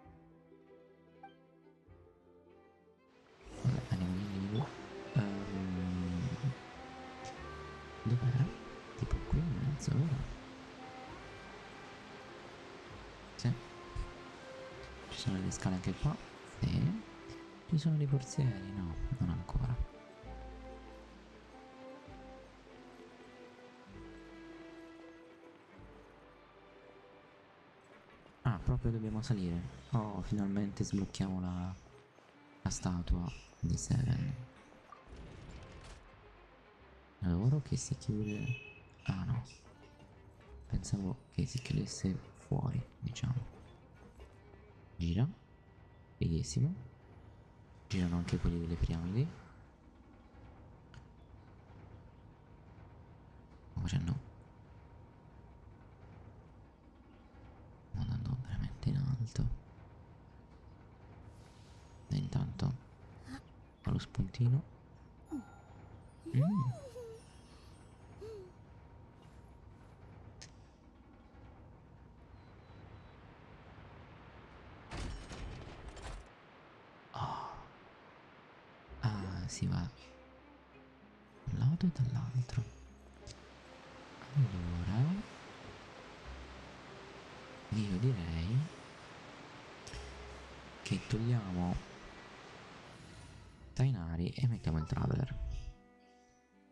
Speaker 1: Vabbè, andiamo di Nilu. Dov'è? Tipo qui in mezzo, vero? Sì. Ci sono le scale anche qua. Sì. Ci sono dei forzieri? No, non ancora. Ah, proprio dobbiamo salire. Oh, finalmente sblocchiamo la statua di Seven. Lavoro che si chiude. Ah no. Pensavo che si chiudesse fuori, diciamo. Gira. Fighissimo. Girano anche quelli delle piramidi. stiamo facendo? Stiamo andando veramente in alto. E intanto fa lo spuntino. Oh. Ah, si va da un lato e dall'altro. Allora io direi che togliamo Tainari e mettiamo il Traveler,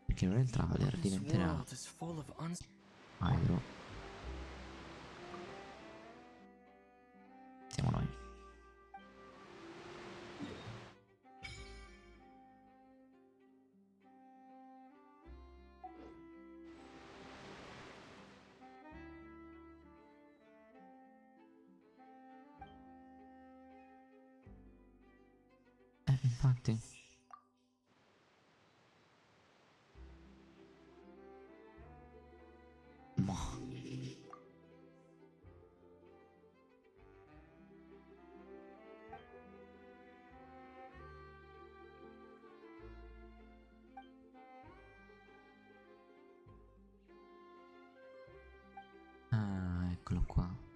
Speaker 1: perché ora il Traveler diventerà Hydro. Siamo noi. Infatti. Mo. Ah, eccolo qua.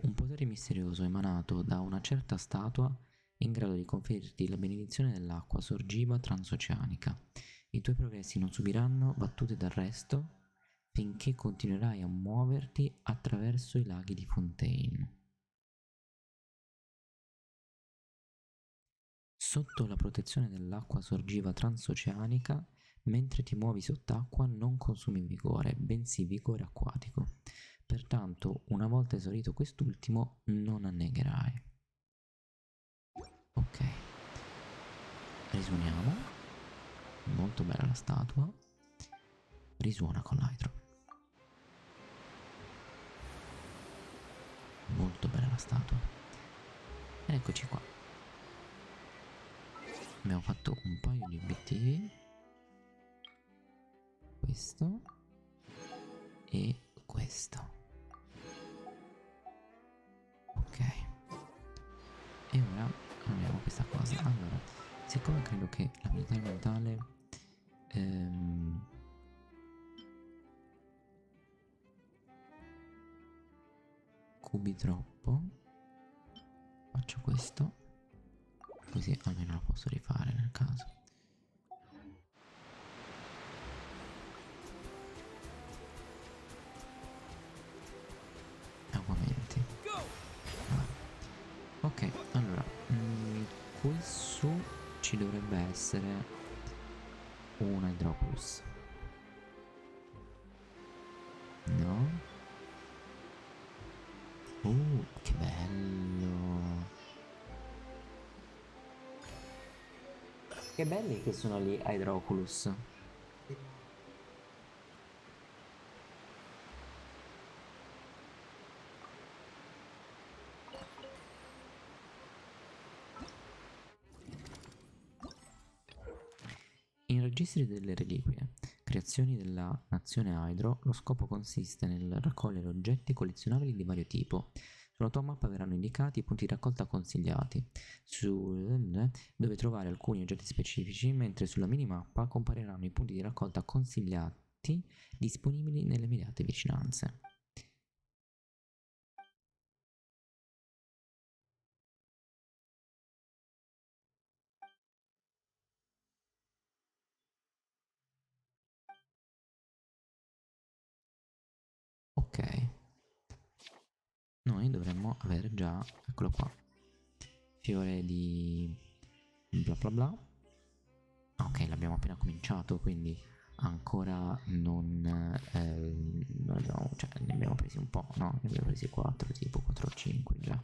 Speaker 1: Un potere misterioso emanato da una certa statua in grado di conferirti la benedizione dell'acqua sorgiva transoceanica. I tuoi progressi non subiranno battute d'arresto finché continuerai a muoverti attraverso i laghi di Fontaine. Sotto la protezione dell'acqua sorgiva transoceanica, mentre ti muovi sott'acqua non consumi vigore, bensì vigore acquatico. Pertanto, una volta esaurito quest'ultimo, non annegherai. Ok. Risuoniamo. Molto bella la statua. Risuona con l'hydro. Molto bella la statua. Ed eccoci qua. Abbiamo fatto un paio di obiettivi. Questo. E questo. Ok. E ora abbiamo questa cosa. Allora, siccome credo che l'abilità elementale cubi troppo, faccio questo, così almeno lo posso rifare nel caso. Aguamenti. Ok, allora qui su ci dovrebbe essere un Hydropulse. No? Che bello! Che belli che sono gli Hydroculus. In registri delle reliquie, creazioni della nazione Hydro, lo scopo consiste nel raccogliere oggetti collezionabili di vario tipo. Sulla tua mappa verranno indicati i punti di raccolta consigliati, dove trovare alcuni oggetti specifici, mentre sulla minimappa compariranno i punti di raccolta consigliati disponibili nelle immediate vicinanze. Ok, noi dovremmo avere già, eccolo qua, fiore di bla bla bla. Ok, l'abbiamo appena cominciato, quindi ancora non abbiamo, cioè, ne abbiamo abbiamo presi un po', no? Ne abbiamo presi 4, tipo 4 o 5 già.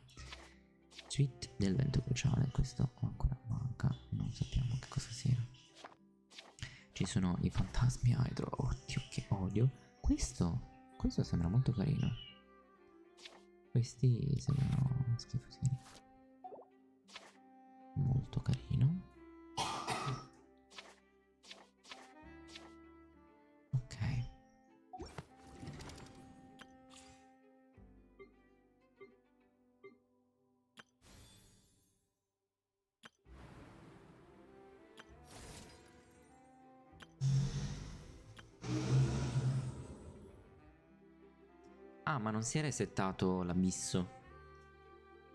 Speaker 1: Suite del vento cruciale, questo ancora manca, non sappiamo che cosa sia. Ci sono i fantasmi Hydro, oddio che odio. Questo sembra molto carino. Questi sembrano schifosini. Molto carino. Ok. Ah, ma non si è resettato l'abisso.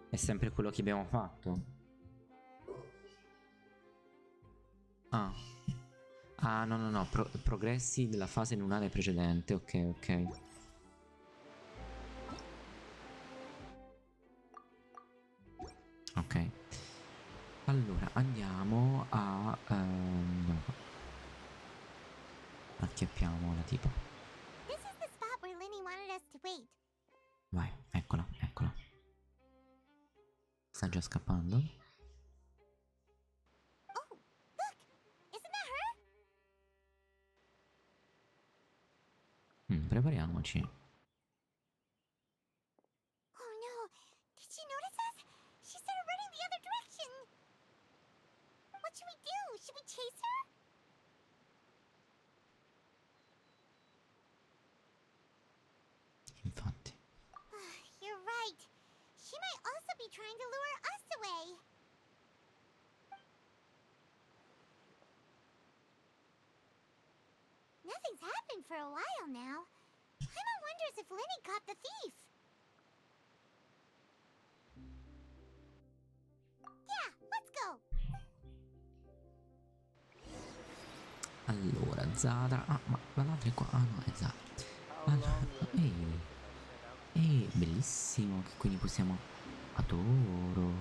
Speaker 1: È sempre quello che abbiamo fatto. Ah. Ah, no, no, no. Progressi della fase lunare precedente. Ok, ok. Ok. Allora, andiamo a... andiamo qua. Acchiappiamo la tipa.
Speaker 3: This is the spot where Linny wanted us to wait.
Speaker 1: Vai, eccola, eccola. Sta già scappando?
Speaker 3: Oh, look! Isn't that her?
Speaker 1: Prepariamoci.
Speaker 3: Oh no! Did she notice us? She started running the other direction! What should we do? Should we chase her?
Speaker 1: Infatti.
Speaker 3: You're right. She might also be trying to lure us away. Nothing's happened for a while now. Paimon wonders if Linny caught the thief. Yeah, let's go.
Speaker 1: Allora, Zara. Ah, ma la ladra è qua. Ah, no, è Zara. Allora, ehi, bellissimo. Che quindi possiamo. Adoro.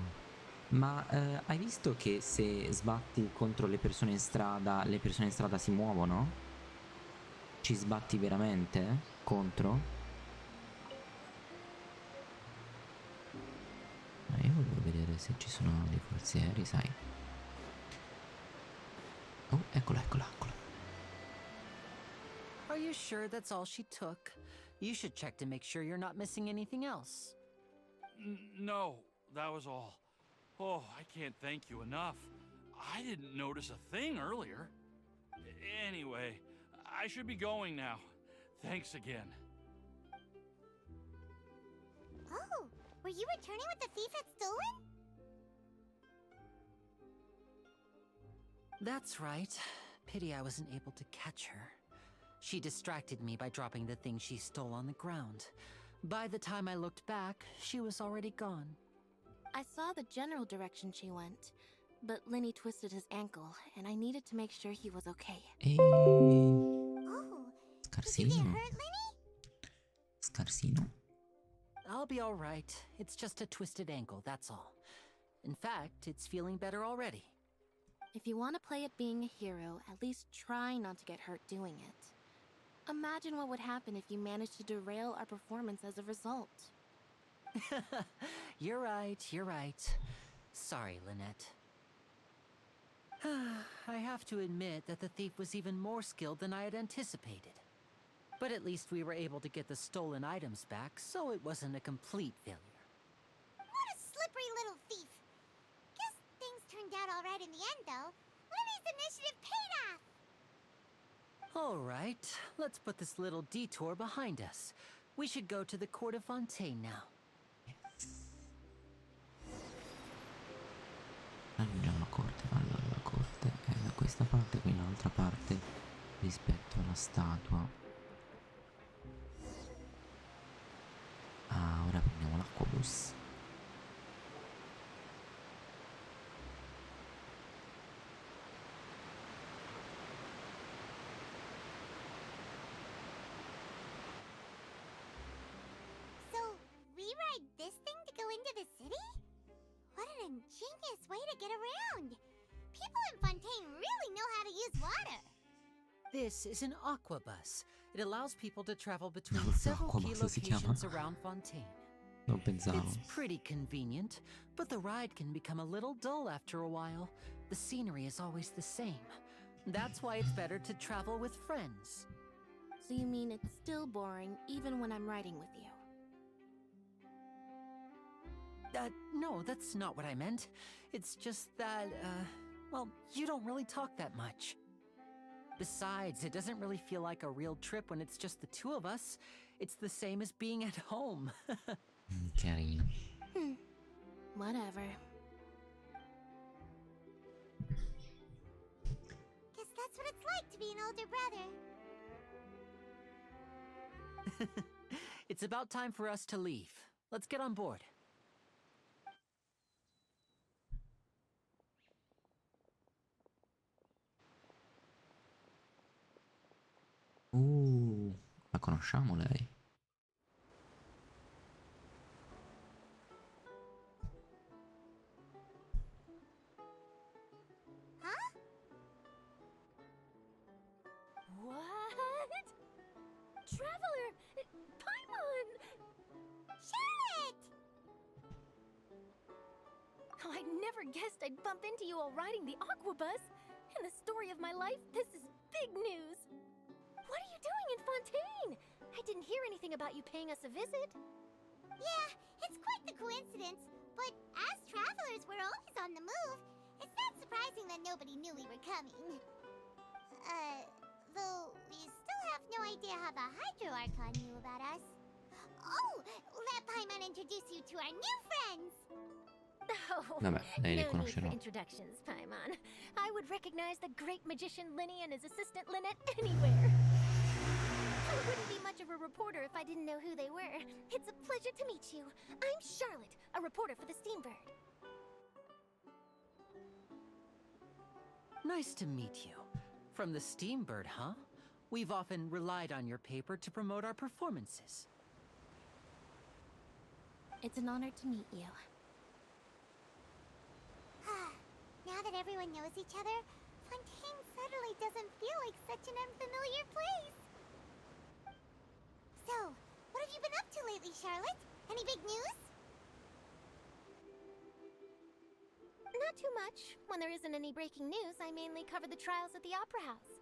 Speaker 1: Ma hai visto che se sbatti contro le persone in strada si muovono? Ci sbatti veramente? Contro? Ma io volevo vedere se ci sono dei forzieri, sai. Oh, eccola, eccola, eccola.
Speaker 2: Are you sure that's all she took? You should check to make sure you're not missing anything else.
Speaker 10: No, that was all. Oh, I can't thank you enough. I didn't notice a thing earlier. Anyway, I should be going now. Thanks again.
Speaker 3: Oh, were you returning what the thief had stolen?
Speaker 2: That's right. Pity I wasn't able to catch her. She distracted me by dropping the thing she stole on the ground. By the time I looked back, she was already gone.
Speaker 7: I saw the general direction she went, but Linny twisted his ankle, and I needed to make sure he was okay.
Speaker 3: Oh, did you get
Speaker 1: Scarsino.
Speaker 3: hurt, Linny?
Speaker 1: Scarsino.
Speaker 2: I'll be all right. It's just a twisted ankle, that's all. In fact, it's feeling better already.
Speaker 7: If you want to play at being a hero, at least try not to get hurt doing it. Imagine what would happen if you managed to derail our performance as a result.
Speaker 2: You're right, you're right. Sorry, Lynette. I have to admit that the thief was even more skilled than I had anticipated. But at least we were able to get the stolen items back, so it wasn't a complete failure.
Speaker 3: What a slippery little thief. Guess things turned out all right in the end, though. Linny's initiative paid off.
Speaker 2: All right, let's put this little detour behind us. We should go to the Court of Fontaine now.
Speaker 1: Raggiungiamo la corte. Allora, la corte è da questa parte, qui l'altra parte rispetto alla statua. Ah, ora prendiamo l'acquabus.
Speaker 3: So, we ride this thing to go into the city? What an ingenious way to get around. People in Fontaine really know how to use water.
Speaker 2: This is an aquabus. It allows people to travel between
Speaker 1: Non lo so,
Speaker 2: several
Speaker 1: qua
Speaker 2: key
Speaker 1: basta si chiama.
Speaker 2: locations around Fontaine.
Speaker 1: Non pensavo.
Speaker 2: It's pretty convenient, but the ride can become a little dull after a while. The scenery is always the same. That's why it's better to travel with friends.
Speaker 7: So you mean it's still boring even when I'm riding with you?
Speaker 2: No, that's not what I meant. It's just that, well, you don't really talk that much. Besides, it doesn't really feel like a real trip when it's just the two of us. It's the same as being at home.
Speaker 1: Carino.
Speaker 7: Whatever.
Speaker 3: Guess that's what it's like to be an older brother.
Speaker 2: It's about time for us to leave. Let's get on board.
Speaker 1: La conosciamo lei?
Speaker 3: Huh?
Speaker 6: What? Traveler! Paimon!
Speaker 3: Charlotte!
Speaker 6: Oh, I never guessed I'd bump into you while riding the Aquabus. In the story of my life, this is big news. What are you doing in Fontaine? I didn't hear anything about you paying us a visit.
Speaker 3: Yeah, it's quite the coincidence. But as travelers, we're always on the move. It's not surprising that nobody knew we were coming. Though we still have no idea how the Hydro Archon knew about us. Oh, let Paimon introduce you to our new friends.
Speaker 6: Oh,
Speaker 1: Vabbè, lei le
Speaker 6: no need for
Speaker 1: conoscerà.
Speaker 6: introductions, Paimon. I would recognize the great magician Linny and his assistant Lynette anywhere. I wouldn't be much of a reporter if I didn't know who they were. It's a pleasure to meet you. I'm Charlotte, a reporter for the Steambird.
Speaker 2: Nice to meet you. From the Steambird, huh? We've often relied on your paper to promote our performances.
Speaker 7: It's an honor to meet you.
Speaker 3: Now that everyone knows each other, Fontaine suddenly doesn't feel like such an unfamiliar place. So, what have you been up to lately, Charlotte? Any big news?
Speaker 6: Not too much. When there isn't any breaking news, I mainly cover the trials at the Opera House.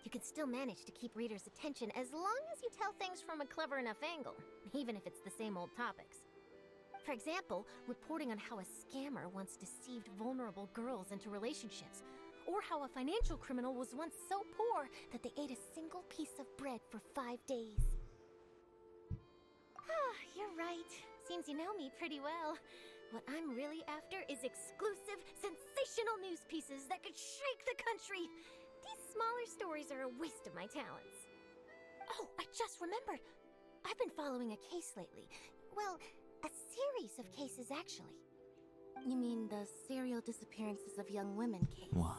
Speaker 6: You can still manage to keep readers' attention as long as you tell things from a clever enough angle, even if it's the same old topics. For example, reporting on how a scammer once deceived vulnerable girls into relationships, or how a financial criminal was once so poor that they ate a single piece of bread for 5 days. Ah, you're right. Seems you know me pretty well. What I'm really after is exclusive, sensational news pieces that could shake the country. These smaller stories are a waste of my talents. Oh, I just remembered. I've been following a case lately. Well, a series of cases, actually.
Speaker 7: You mean the serial disappearances of young women case?
Speaker 1: Wow.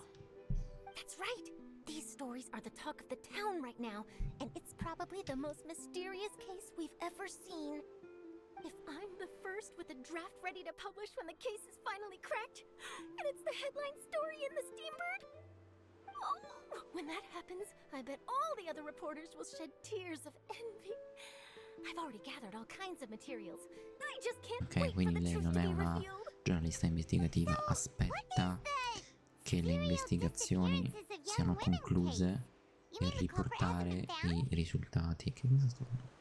Speaker 6: That's right. These stories are the talk of the town right now, and it's probably the most mysterious case we've ever seen. If I'm the first with a draft ready to publish when the case is finally cracked, and it's the headline story in the Steambird, oh, when that happens, I bet all the other reporters will shed tears of envy. I've already gathered all kinds of materials. I just can't
Speaker 1: Ok,
Speaker 6: wait for
Speaker 1: quindi
Speaker 6: the
Speaker 1: lei
Speaker 6: truth
Speaker 1: non
Speaker 6: to
Speaker 1: è
Speaker 6: be
Speaker 1: una
Speaker 6: revealed.
Speaker 1: giornalista investigativa, aspetta che le investigazioni siano concluse per riportare i risultati. Che cosa sto facendo?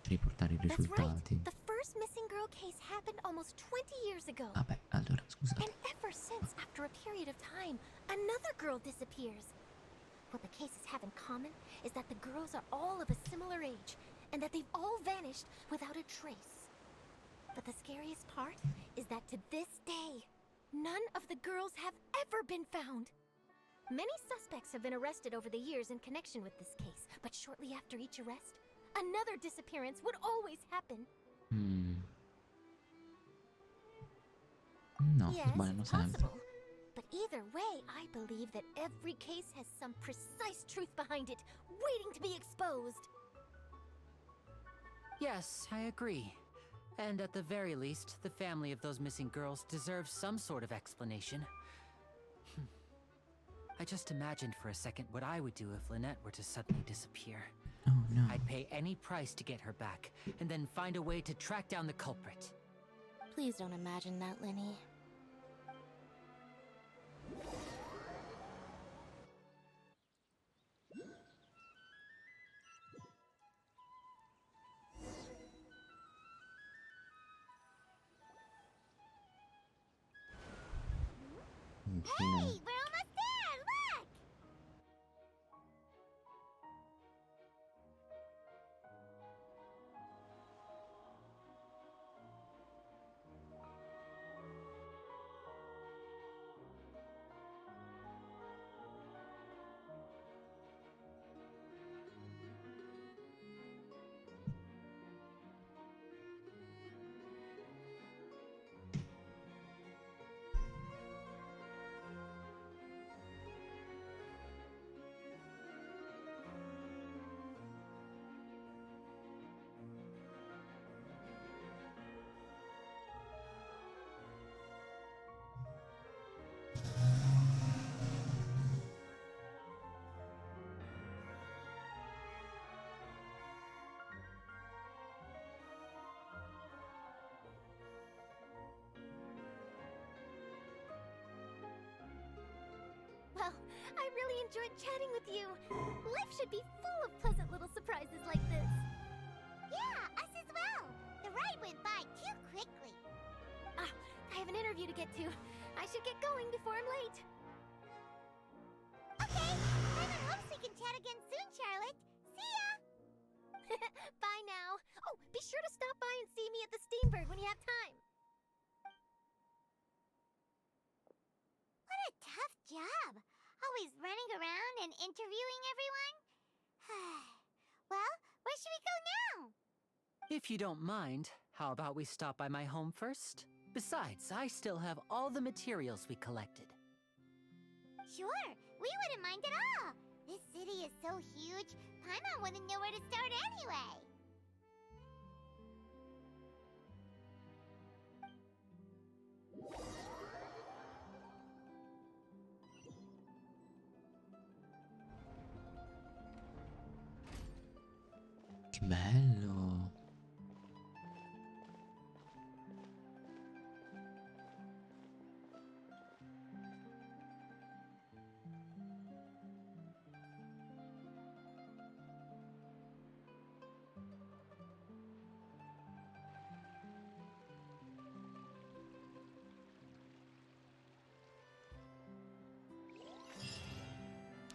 Speaker 1: Riportare i
Speaker 6: That's right.
Speaker 1: risultati.
Speaker 6: The first missing girl case happened almost 20 years ago.
Speaker 1: Vabbè, allora scusate.
Speaker 6: And ever since, after a period of time, another girl disappears. What the cases have in common is that the girls are all of a similar age, and that they've all vanished without a trace. But the scariest part is that to this day, none of the girls have ever been found. Many suspects have been arrested over the years in connection with this case, but shortly after each arrest, another disappearance would always happen.
Speaker 1: No,
Speaker 6: Yes,
Speaker 1: sbagliano
Speaker 6: it's
Speaker 1: sempre.
Speaker 6: possible. But either way, I believe that every case has some precise truth behind it, waiting to be exposed.
Speaker 2: Yes, I agree. And at the very least, the family of those missing girls deserves some sort of explanation. I just imagined for a second what I would do if Lynette were to suddenly disappear.
Speaker 1: Oh no.
Speaker 2: I'd pay any price to get her back, and then find a way to track down the culprit.
Speaker 7: Please don't imagine that, Lenny.
Speaker 3: Hey, we're almost there! Look!
Speaker 13: Well, I really enjoyed chatting with you. Life should be full of pleasant little surprises like this.
Speaker 3: Yeah, us as well. The ride went by too quickly.
Speaker 13: Ah, I have an interview to get to. I should get going before I'm late.
Speaker 3: Okay, Simon hopes we can chat again soon, Charlotte. See ya!
Speaker 13: Bye now. Oh, be sure to stop by and see me at the Steamberg when you have time.
Speaker 3: What a tough job. Always running around and interviewing everyone. Well, where should we go now?
Speaker 2: If you don't mind, how about we stop by my home first? Besides, I still have all the materials we collected.
Speaker 3: Sure, we wouldn't mind at all. This city is so huge, Paimon wouldn't know where to start anyway.
Speaker 1: Che bello.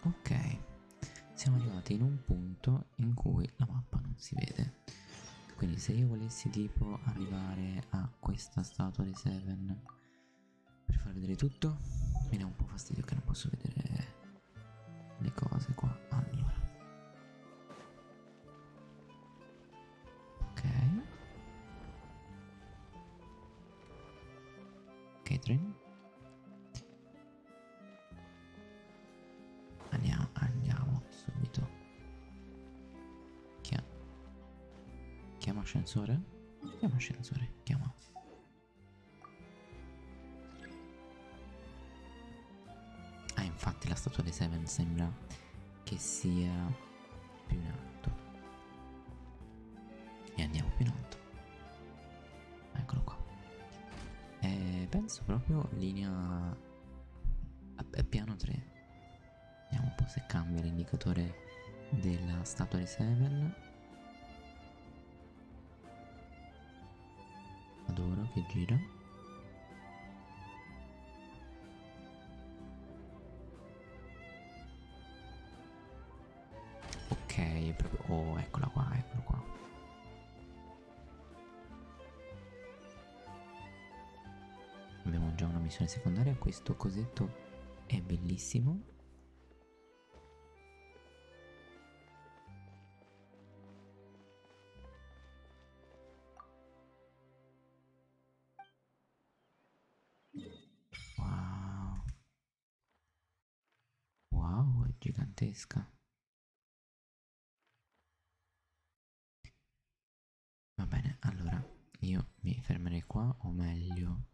Speaker 1: Ok, siamo arrivati in un punto in cui la mappa non si vede. Quindi se io volessi tipo arrivare a questa statua di Seven per far vedere tutto, mi dà un po' fastidio che non posso vedere le cose qua. Allora, ok, Catherine, andiamo subito. Chiama ascensore? Chiama ascensore, chiama. Ah, infatti la statua di Seven sembra che sia più in alto. E andiamo più in alto. Eccolo qua. Penso proprio linea a piano 3. Vediamo un po' se cambia l'indicatore della statua di Seven. Adoro che gira. Ok, è proprio... Oh, eccola qua, eccolo qua. Abbiamo già una missione secondaria. Questo cosetto è bellissimo. Wow. Wow, è gigantesca. Va bene, allora io mi fermerei qua, o meglio,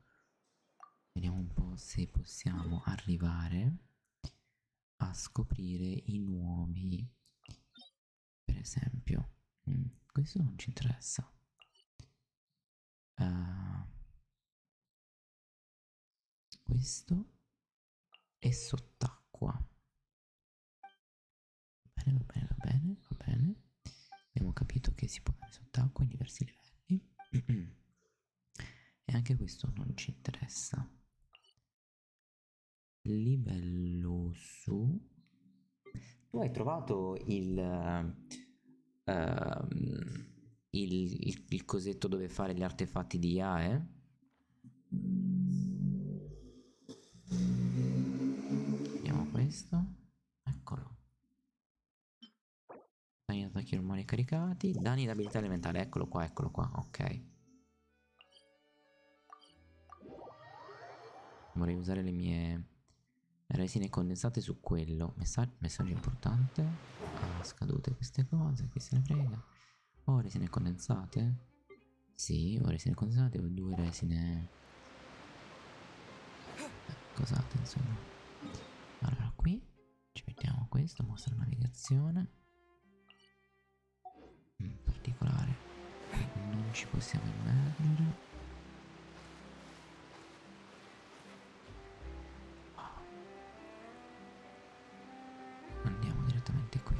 Speaker 1: vediamo un po' se possiamo arrivare a scoprire i nuovi per esempio. Questo non ci interessa. Questo è sott'acqua. Va bene, va bene, va bene, va bene. Abbiamo capito che si può andare sott'acqua in diversi livelli. E anche questo non ci interessa. Livello su. Tu hai trovato il cosetto dove fare gli artefatti di IA, eh? Vediamo questo. Eccolo. Danni di attacchi normali caricati. Danni d'abilità elementare. Eccolo qua, ok. Vorrei usare le mie resine condensate su quello. Messaggio importante. Ah, scadute queste cose, chi se ne frega. Ho resine condensate? Sì, ho resine condensate, ho 2 resine cosate, insomma. Allora qui ci mettiamo questo, mostra navigazione. In particolare non ci possiamo immergere. Andiamo direttamente qui.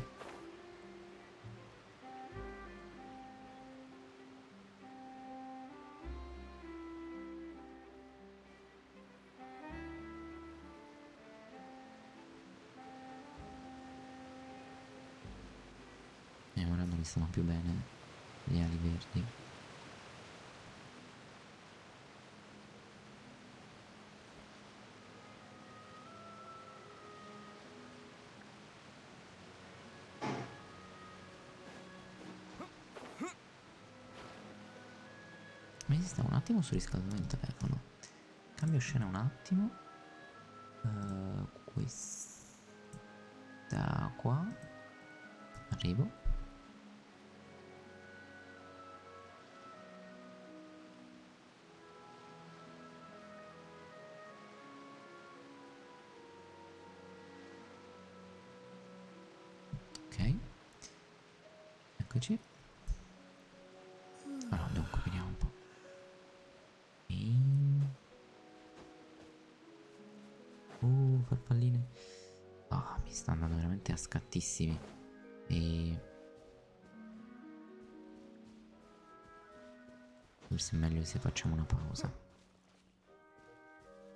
Speaker 1: E ora non mi stanno più bene le ali verdi. Mi sta un attimo sul riscaldamento del telefono. Cambio scena un attimo. Questa qua. Arrivo. Ok. Eccoci. Allora, dunque, vediamo un po'. Farfalline. Ah, mi sta andando veramente a scattissimi. E forse è meglio se facciamo una pausa.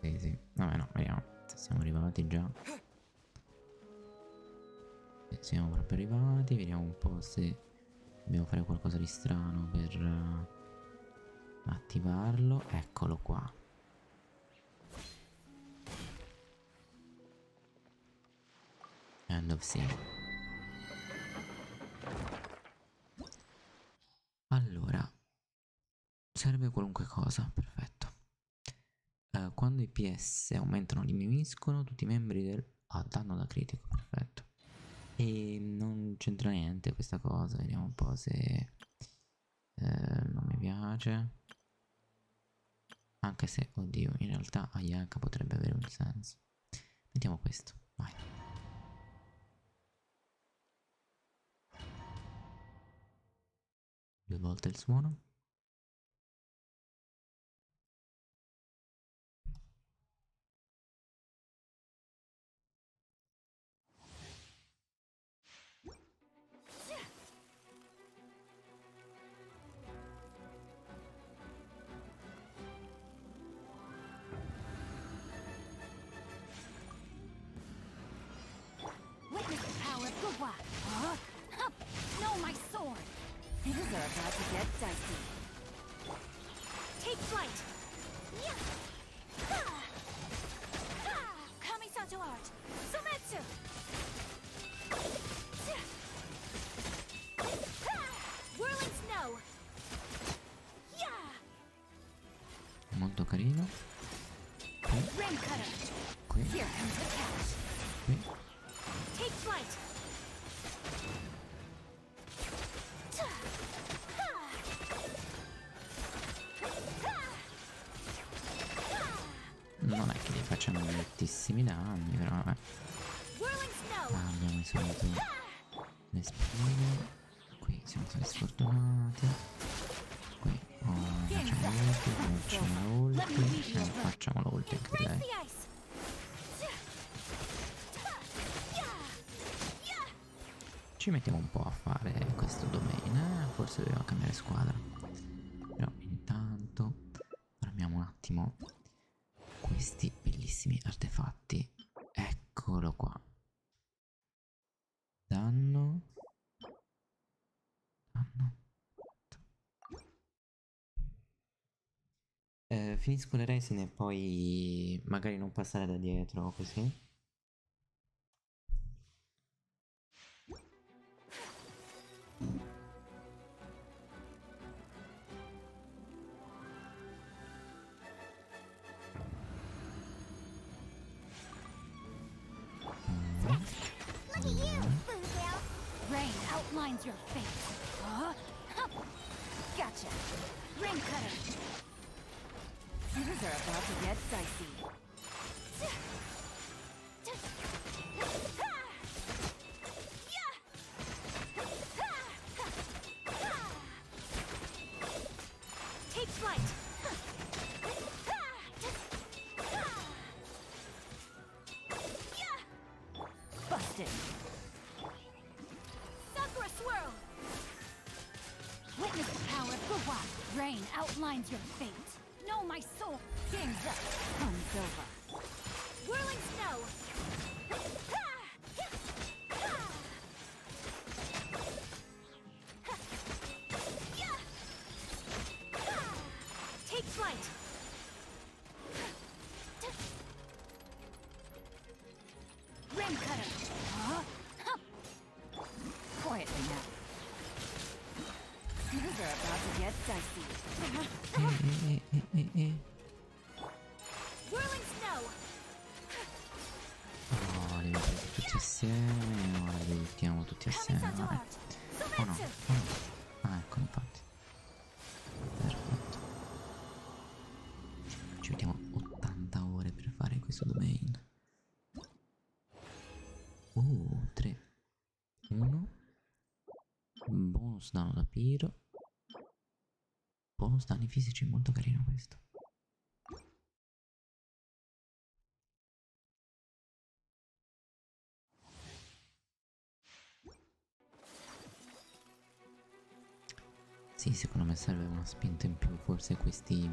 Speaker 1: Sì. Vabbè, no, vediamo. Se siamo arrivati già. Siamo proprio arrivati. Vediamo un po' se dobbiamo fare qualcosa di strano per attivarlo. Eccolo qua. End of scene. Allora, serve qualunque cosa, perfetto. Quando i PS aumentano o diminuiscono, tutti i membri del... danno da critico, perfetto. E non c'entra niente questa cosa, vediamo un po' se... non mi piace. Anche se, oddio, in realtà Ayaka potrebbe avere un senso. Mettiamo questo, vai. Due volte il suono.
Speaker 13: Witness the power of Gugwa. No, my sword. Things are about to get dicey. Take flight. Kamisato art. Sumetsu. Whirling snow.
Speaker 1: Molto carino.
Speaker 13: Rain cutter.
Speaker 1: Qui.
Speaker 13: Here comes the catch.
Speaker 1: Qui.
Speaker 13: Take flight.
Speaker 1: Non è che li facciamo moltissimi danni, però vabbè.
Speaker 13: Whirling snow.
Speaker 1: Abbiamo i soliti le spine. Qui siamo stati sfortunati. Qui facciamo l'ulti, facciamo l'ulti, facciamo l'ulti anche di lei. Ci mettiamo un po' a fare questo domain, forse dobbiamo cambiare squadra. Però intanto fermiamo un attimo questi bellissimi artefatti. Eccolo qua. Danno. Finisco le resine e poi magari non passare da dietro così.
Speaker 13: Rain outlines your fate. Gotcha. Ring cutter. Things are about to get dicey. Take flight. Busted. Sakura swirl. Witness the power of the wild. Rain outlines your fate. Know my soul. Game's up. Fun's over. Whirling snow. Take flight. Ring cutter. Quietly now. Things are about to get dicey. Whirling snow.
Speaker 1: Oh, li mettiamo tutti assieme. Ora li mettiamo tutti assieme. Vabbè. Oh no, oh no. Ah, ecco, infatti. Perfetto. Ci mettiamo 80 ore per fare questo domain. 3. 1. Bonus danno da Piro. Bonus danni fisici, molto carino questo. Sì, secondo me serve una spinta in più, forse questi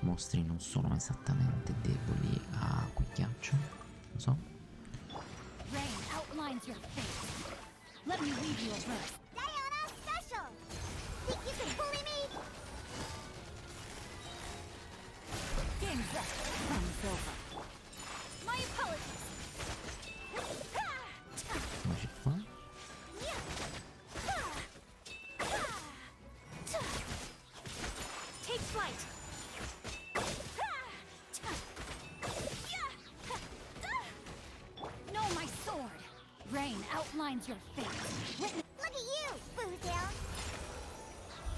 Speaker 1: mostri non sono esattamente deboli a quel ghiaccio, lo so.
Speaker 13: Rain outlines your fate. Let me weave you a verse.
Speaker 3: Diana special! Think you can bully me?
Speaker 13: Game's up. Fun's over. My apologies.
Speaker 1: Eccoci qua.
Speaker 13: Take flight. Know my sword. Rain outlines your fate.
Speaker 3: Look at you, Boozle!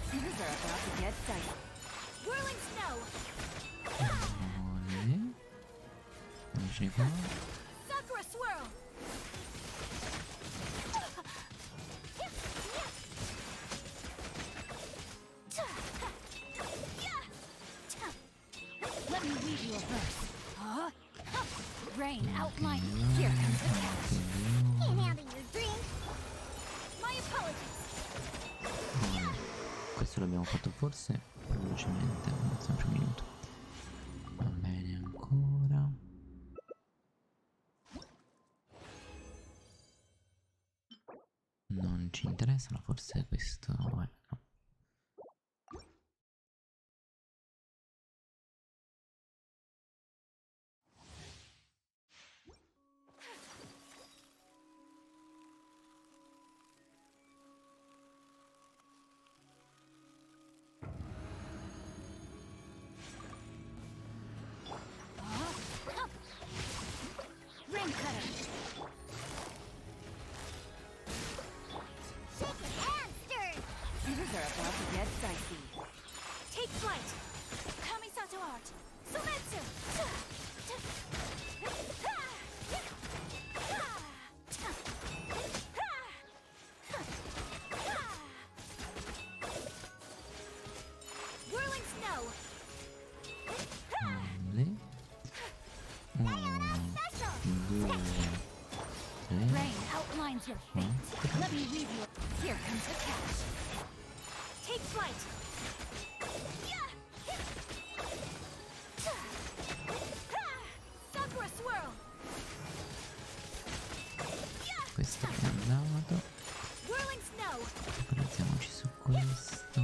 Speaker 13: Things are about to get dicey. Whirling snow.
Speaker 1: Eccoci qua.
Speaker 13: Sakura swirl. Let me weave you a verse. Rain outline. Here comes the catch.
Speaker 3: Can't handle your drink.
Speaker 13: My apologies.
Speaker 1: Questo l'abbiamo fatto forse velocemente, sempre un minuto. Va bene ancora. Non ci interessano forse questo. No.
Speaker 13: Ring cutter.
Speaker 3: Shaken and stirred!
Speaker 13: Things are about to get dicey. Take flight. Kamisato art. Sumetsu. comes the catch. Take flight. Sakura swirl.
Speaker 1: Questo è andato.
Speaker 13: Whirling snow.
Speaker 1: Focalizziamoci su questo.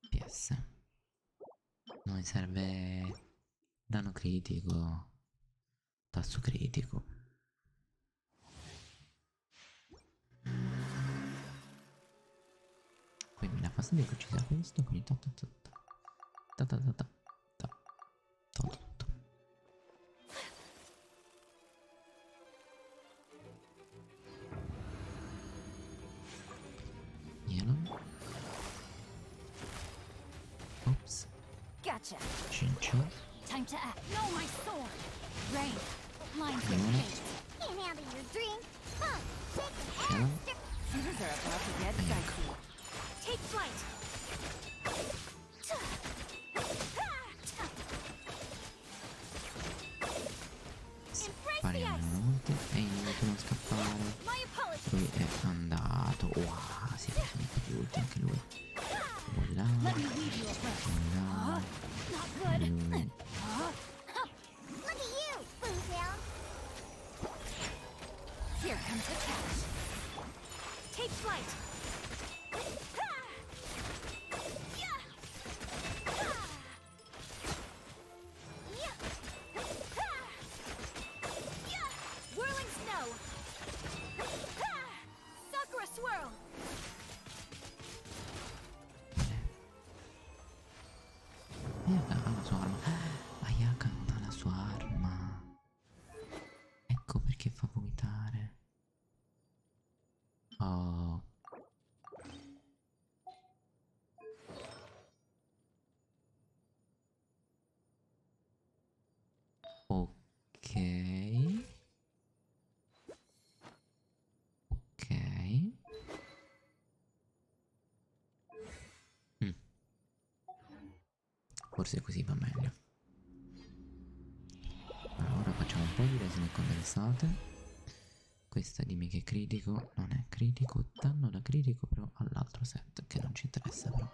Speaker 1: PS. Noi serve danno critico, tasso critico. Poi mi dà fastidio che ci sia questo, quindi ta ta ta ta ta ta ta ta ta. Tolto tutto. Yellow. Oops.
Speaker 13: Gotcha.
Speaker 1: Cincio.
Speaker 13: Time to act. No, my sword. Rain. Lines your
Speaker 1: Yellow.
Speaker 13: fate.
Speaker 3: Can't handle your drink. Huh.
Speaker 1: Yellow.
Speaker 13: Things are about to get dicey. Take flight.
Speaker 1: Spariamo notte e io devo scappare.
Speaker 13: My apologies.
Speaker 1: Lui è andato. Wow, si è preso un po' di ulti anche lui. Voilà.
Speaker 13: Let me lead you a verse.
Speaker 1: Voilà.
Speaker 13: Not good.
Speaker 1: Lui.
Speaker 3: Look at you, Boomtown.
Speaker 13: Here comes the catch. Take flight. Whirling snow. Sakura swirl.
Speaker 1: Ayaka ha la sua arma. Ayaka non ha la sua arma. Ecco perché fa vomitare. Oh. Ok. Ok. Mm. Forse così va meglio. Allora facciamo un po' di resine condensate. Questa dimmi che è critico. Non è critico. Danno da critico però all'altro set che non ci interessa però.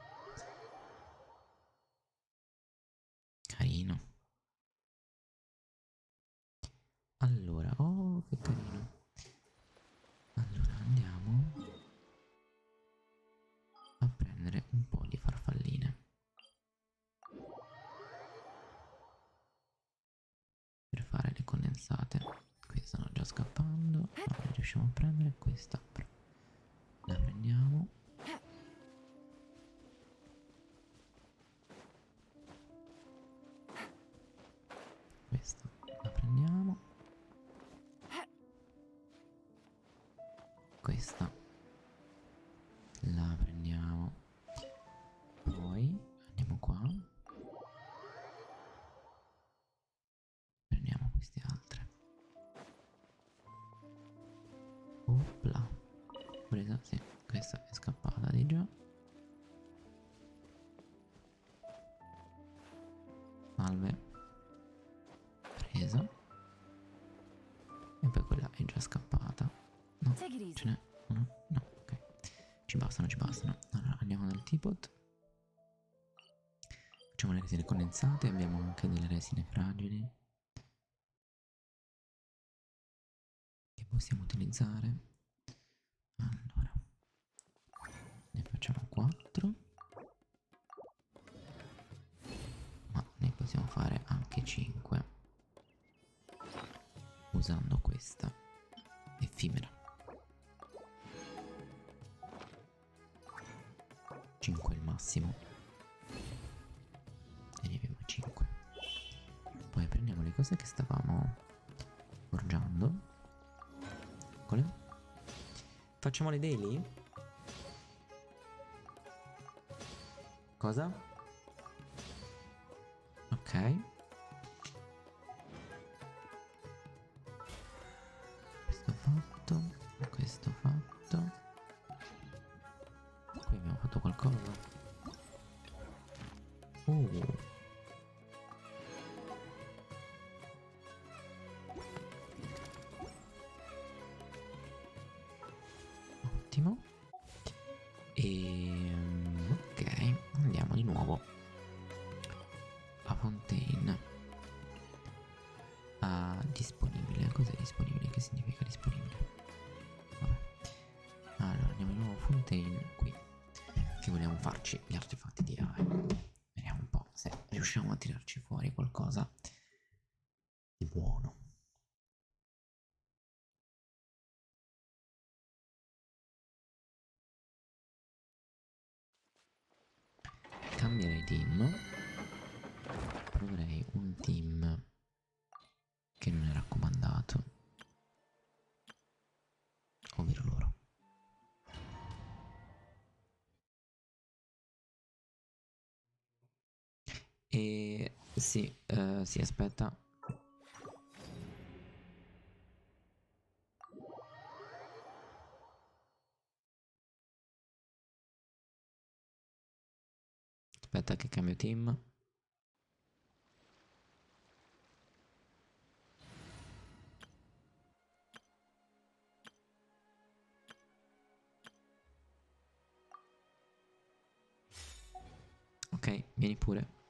Speaker 1: Carino. Allora, oh che carino. Allora andiamo a prendere un po' di farfalline per fare le condensate. Qui stanno già scappando, non le riusciamo a prendere. Questa però la prendiamo. Questa la prendiamo. Questa la prendiamo. Poi andiamo qua. Prendiamo queste altre. Opla. Presa, sì, questa è scappata di già. Salve. Presa. E poi quella è già scappata. No,
Speaker 13: Take it easy.
Speaker 1: ce n'è una? No, ok. Ci bastano, ci bastano. Allora andiamo nel teapot. Facciamo le resine condensate. Abbiamo anche delle resine fragili che possiamo utilizzare. Allora ne facciamo 4, ma ne possiamo fare anche 5 usando questa effimera. 5 è il massimo e ne abbiamo 5. Poi prendiamo le cose che stavamo forgiando. Eccole. Facciamo le daily? Cosa? Ok. Questo fatto. Questo fatto. qualcosa. Ottimo. E ok, andiamo di nuovo a Fontaine. Disponibile. Cos'è disponibile? Che significa disponibile? Vabbè. Allora andiamo di nuovo a Fontaine qui, che vogliamo farci gli artefatti di AI. Vediamo un po' se riusciamo a tirarci fuori qualcosa di buono. Cambierei team. Proverei un team che non è raccomandato, ovvero loro. E sì, sì, aspetta. Aspetta che cambio team. Ok, vieni pure.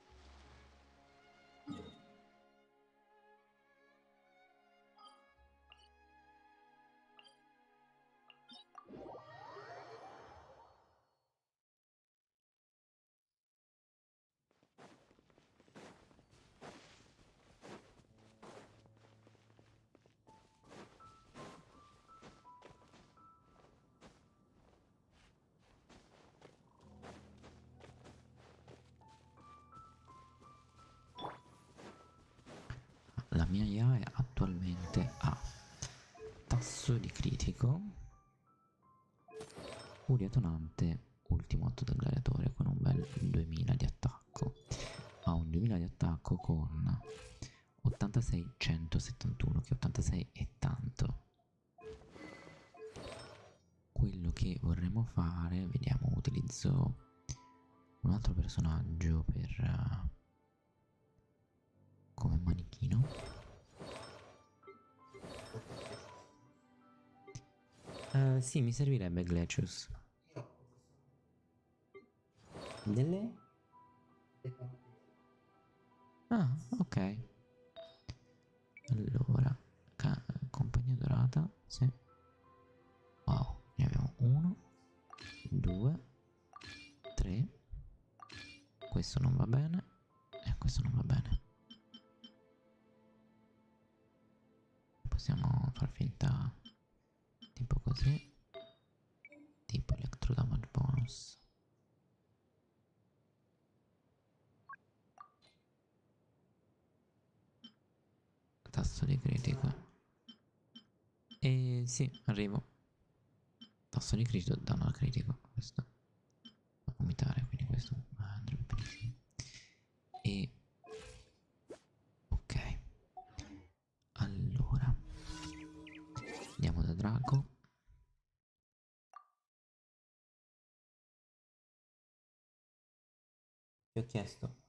Speaker 1: La mia IA è attualmente a tasso di critico, furia tonante, ultimo atto del gladiatore con un bel 2000 di attacco. Ha un 2000 di attacco con 86 171, che 86 è tanto. Quello che vorremmo fare, vediamo, utilizzo un altro personaggio per come manichino. Sì, mi servirebbe Glacius. Delle? Ah, ok. Allora, compagnia dorata, sì. Wow, ne abbiamo 1, 2, 3. Questo non va bene. E questo non va bene. Possiamo far finta tipo così. Tipo electro damage bonus. Tasso di critico. E sì, arrivo. Tasso di critico, danno al critico. Questo da vomitare, quindi questo andrebbe benissimo. E ok. Allora andiamo da Draco. Ti ho chiesto.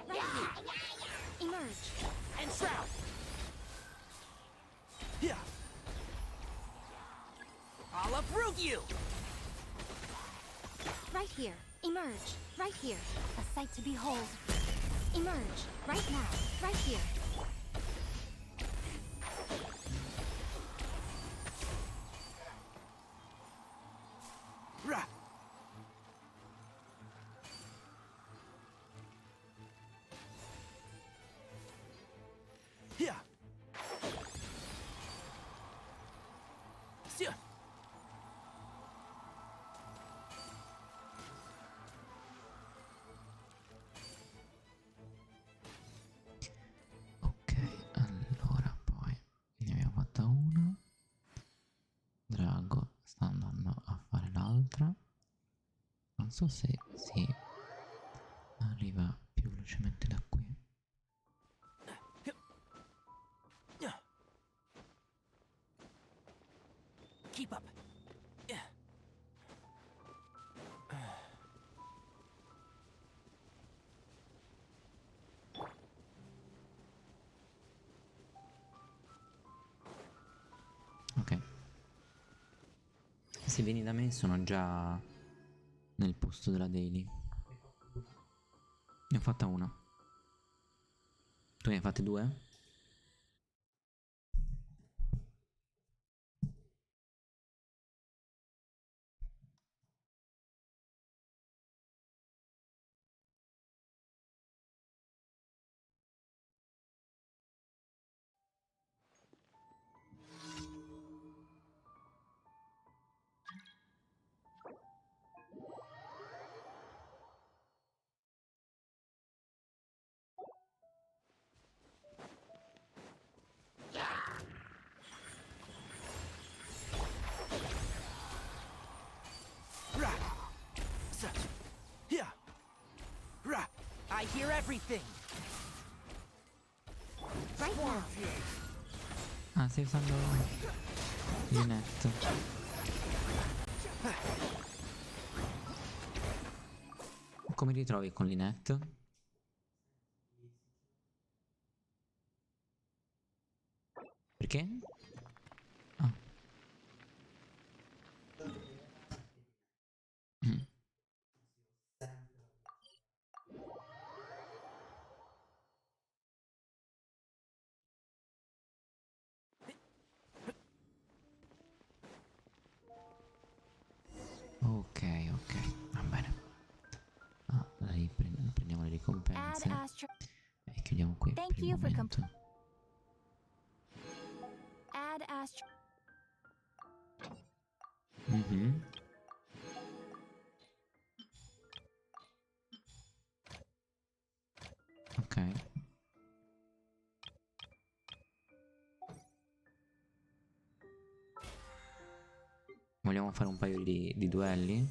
Speaker 13: Right here. Emerge.
Speaker 2: And shroud! Yeah! I'll uproot you!
Speaker 13: Right here. Emerge. Right here. A sight to behold. Emerge. Right now. Right here.
Speaker 2: Rah! Yeah! Yeah!
Speaker 1: so se si arriva più velocemente da qui.
Speaker 2: Keep up.
Speaker 1: Ok. Se vieni da me sono già nel posto della daily. Ne ho fatta una. Tu ne hai fatte due?
Speaker 2: I hear everything.
Speaker 13: Right now.
Speaker 1: Ah, stai usando Linette. Come ti trovi con Linette? Perché? Ah. Mm. Ok, ok, va bene. Ah, dai, prendiamo le ricompense e chiudiamo qui per il momento.
Speaker 13: Add Astro.
Speaker 1: Mhm. Ok. Vogliamo fare un paio di duelli?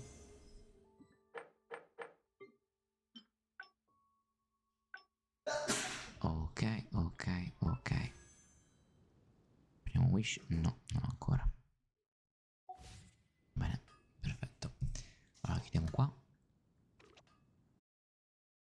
Speaker 1: Ok, ok, ok. Prendiamo Wish? No, non ancora.